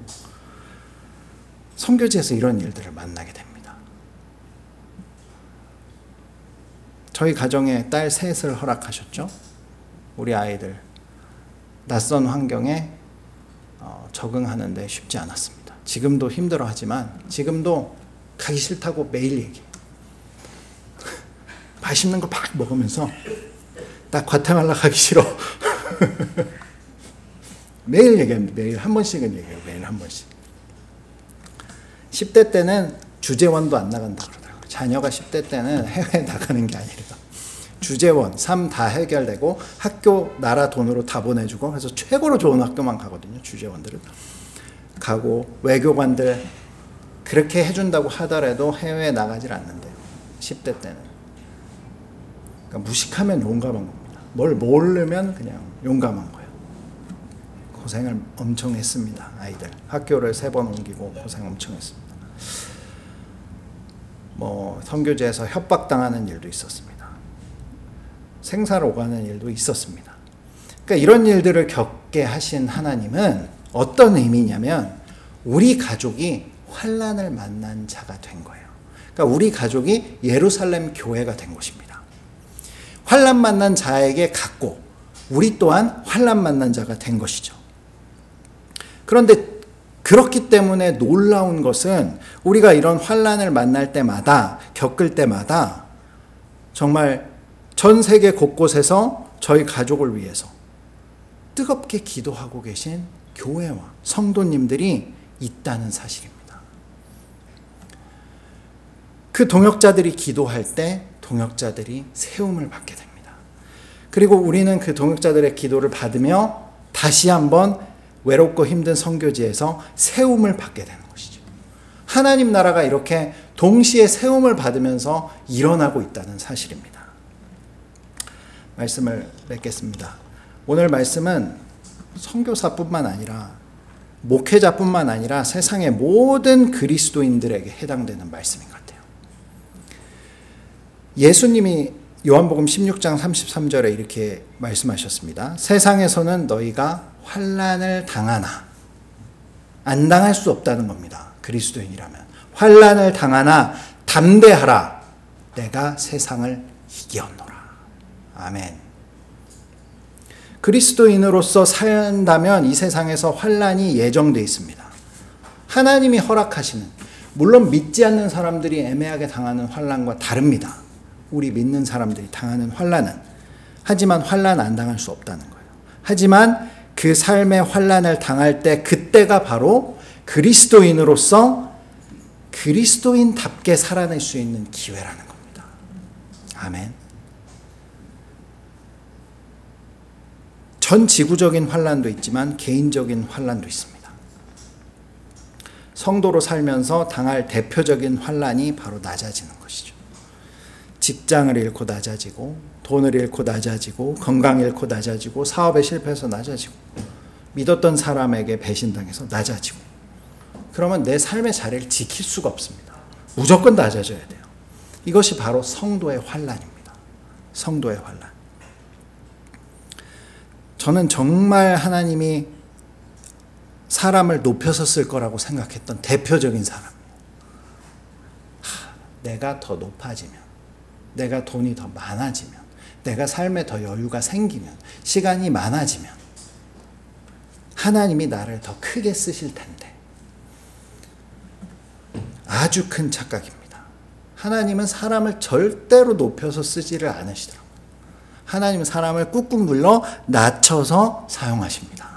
선교지에서 이런 일들을 만나게 됩니다. 저희 가정에 딸 셋을 허락하셨죠. 우리 아이들 낯선 환경에 적응하는데 쉽지 않았습니다. 지금도 힘들어하지만 지금도 가기 싫다고 매일 얘기해요. 맛있는 거 막 먹으면서 나 과테말라 가기 싫어. 매일 얘기합니다. 매일 한 번씩은 얘기해요. 매일 한 번씩. 10대 때는 주재원도 안 나간다 그러더라고요. 자녀가 10대 때는 해외에 나가는 게 아니라 주재원, 삶 다 해결되고 학교 나라 돈으로 다 보내주고, 그래서 최고로 좋은 학교만 가거든요. 주재원들은 가고, 외교관들 그렇게 해준다고 하더라도 해외에 나가질 않는데요. 10대 때는. 그러니까 무식하면 용감한 겁니다. 뭘 모르면 그냥 용감한 거예요. 고생을 엄청 했습니다. 아이들 학교를 3번 옮기고 고생 엄청 했습니다. 선교지에서 협박당하는 일도 있었습니다. 생사를 오가는 일도 있었습니다. 그러니까 이런 일들을 겪게 하신 하나님은 어떤 의미냐면 우리 가족이 환난을 만난 자가 된 거예요. 그러니까 우리 가족이 예루살렘 교회가 된 것입니다. 환난 만난 자에게 갔고 우리 또한 환난 만난 자가 된 것이죠. 그런데 그렇기 때문에 놀라운 것은 우리가 이런 환난을 만날 때마다, 겪을 때마다 정말 전 세계 곳곳에서 저희 가족을 위해서 뜨겁게 기도하고 계신 교회와 성도님들이 있다는 사실입니다. 그 동역자들이 기도할 때 동역자들이 세움을 받게 됩니다. 그리고 우리는 그 동역자들의 기도를 받으며 다시 한번 외롭고 힘든 선교지에서 세움을 받게 되는 것이죠. 하나님 나라가 이렇게 동시에 세움을 받으면서 일어나고 있다는 사실입니다. 말씀을 맺겠습니다. 오늘 말씀은 선교사뿐만 아니라 목회자뿐만 아니라 세상의 모든 그리스도인들에게 해당되는 말씀인 것 같아요. 예수님이 요한복음 16장 33절에 이렇게 말씀하셨습니다. 세상에서는 너희가 환난을 당하나, 안 당할 수 없다는 겁니다. 그리스도인이라면 환난을 당하나 담대하라, 내가 세상을 이겼노라. 아멘. 그리스도인으로서 산다면 이 세상에서 환난이 예정되어 있습니다. 하나님이 허락하시는, 물론 믿지 않는 사람들이 애매하게 당하는 환난과 다릅니다. 우리 믿는 사람들이 당하는 환난은. 하지만 환난 안 당할 수 없다는 거예요. 하지만 그 삶의 환난을 당할 때 그때가 바로 그리스도인으로서 그리스도인답게 살아낼 수 있는 기회라는 겁니다. 아멘. 전 지구적인 환난도 있지만 개인적인 환난도 있습니다. 성도로 살면서 당할 대표적인 환난이 바로 낮아지는 것이죠. 직장을 잃고 낮아지고, 돈을 잃고 낮아지고, 건강 잃고 낮아지고, 사업에 실패해서 낮아지고, 믿었던 사람에게 배신당해서 낮아지고, 그러면 내 삶의 자리를 지킬 수가 없습니다. 무조건 낮아져야 돼요. 이것이 바로 성도의 환난입니다. 성도의 환난. 저는 정말 하나님이 사람을 높여서 쓸 거라고 생각했던 대표적인 사람이에요. 내가 더 높아지면, 내가 돈이 더 많아지면, 내가 삶에 더 여유가 생기면, 시간이 많아지면 하나님이 나를 더 크게 쓰실 텐데, 아주 큰 착각입니다. 하나님은 사람을 절대로 높여서 쓰지를 않으시더라고요. 하나님은 사람을 꾹꾹 눌러 낮춰서 사용하십니다.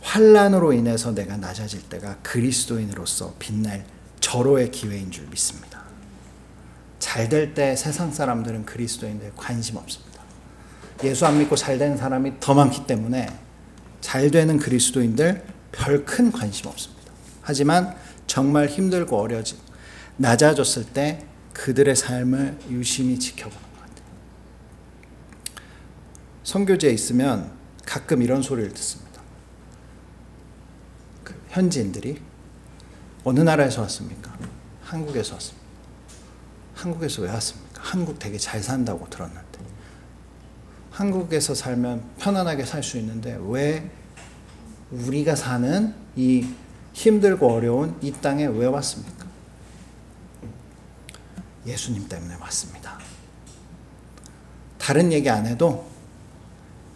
환난으로 인해서 내가 낮아질 때가 그리스도인으로서 빛날 절호의 기회인 줄 믿습니다. 잘 될 때 세상 사람들은 그리스도인들에 관심 없습니다. 예수 안 믿고 잘 되는 사람이 더 많기 때문에 잘 되는 그리스도인들 별 큰 관심 없습니다. 하지만 정말 힘들고 어려지고 낮아졌을 때 그들의 삶을 유심히 지켜보는 것 같아요. 선교지에 있으면 가끔 이런 소리를 듣습니다. 현지인들이 어느 나라에서 왔습니까? 한국에서 왔습니다. 한국에서 왜 왔습니까? 한국 되게 잘 산다고 들었는데. 한국에서 살면 편안하게 살 수 있는데 왜 우리가 사는 이 힘들고 어려운 이 땅에 왜 왔습니까? 예수님 때문에 왔습니다. 다른 얘기 안 해도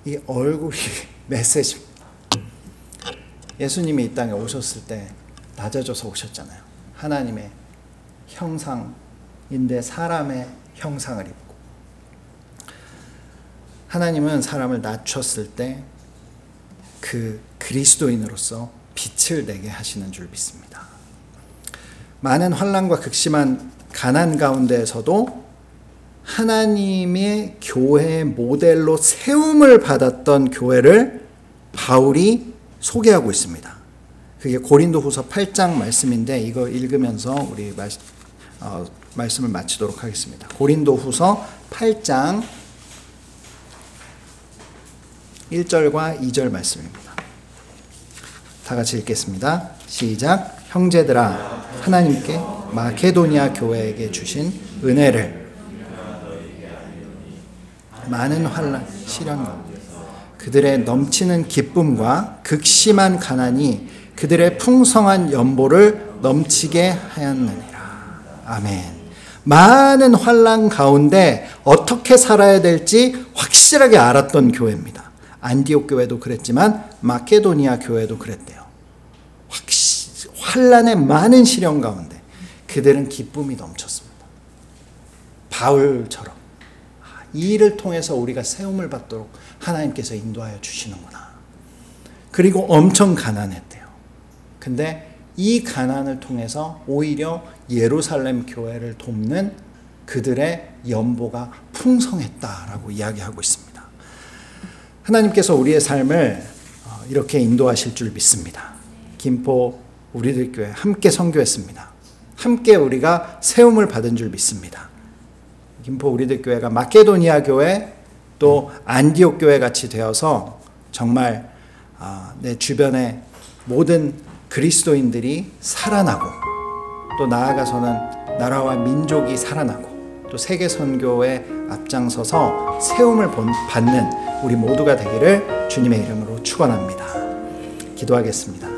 이 얼굴이 메시지입니다. 예수님이 이 땅에 오셨을 때 낮아져서 오셨잖아요. 하나님의 형상인데 사람의 형상을 입고, 하나님은 사람을 낮췄을 때 그 그리스도인으로서 빛을 내게 하시는 줄 믿습니다. 많은 환난과 극심한 가난 가운데에서도 하나님의 교회의 모델로 세움을 받았던 교회를 바울이 소개하고 있습니다. 그게 고린도후서 8장 말씀인데 이거 읽으면서 우리 말씀을 마치도록 하겠습니다. 고린도후서 8장 1절과 2절 말씀입니다. 다 같이 읽겠습니다. 시작. 형제들아, 하나님께 마케도니아 교회에게 주신 은혜를 많은 환난, 시련과 그들의 넘치는 기쁨과 극심한 가난이 그들의 풍성한 연보를 넘치게 하였느니라. 아멘. 많은 환난 가운데 어떻게 살아야 될지 확실하게 알았던 교회입니다. 안디옥 교회도 그랬지만 마케도니아 교회도 그랬대요. 환난의 많은 시련 가운데 그들은 기쁨이 넘쳤습니다. 바울처럼 이 일을 통해서 우리가 세움을 받도록 하나님께서 인도하여 주시는구나. 그리고 엄청 가난했대요. 근데 이 가난을 통해서 오히려 예루살렘 교회를 돕는 그들의 연보가 풍성했다라고 이야기하고 있습니다. 하나님께서 우리의 삶을 이렇게 인도하실 줄 믿습니다. 김포 우리들 교회 함께 선교했습니다. 함께 우리가 세움을 받은 줄 믿습니다. 김포 우리들 교회가 마케도니아 교회 또 안디옥 교회 같이 되어서 정말 내 주변의 모든 그리스도인들이 살아나고 또 나아가서는 나라와 민족이 살아나고 또 세계 선교에 앞장서서 세움을 받는 우리 모두가 되기를 주님의 이름으로 축원합니다. 기도하겠습니다.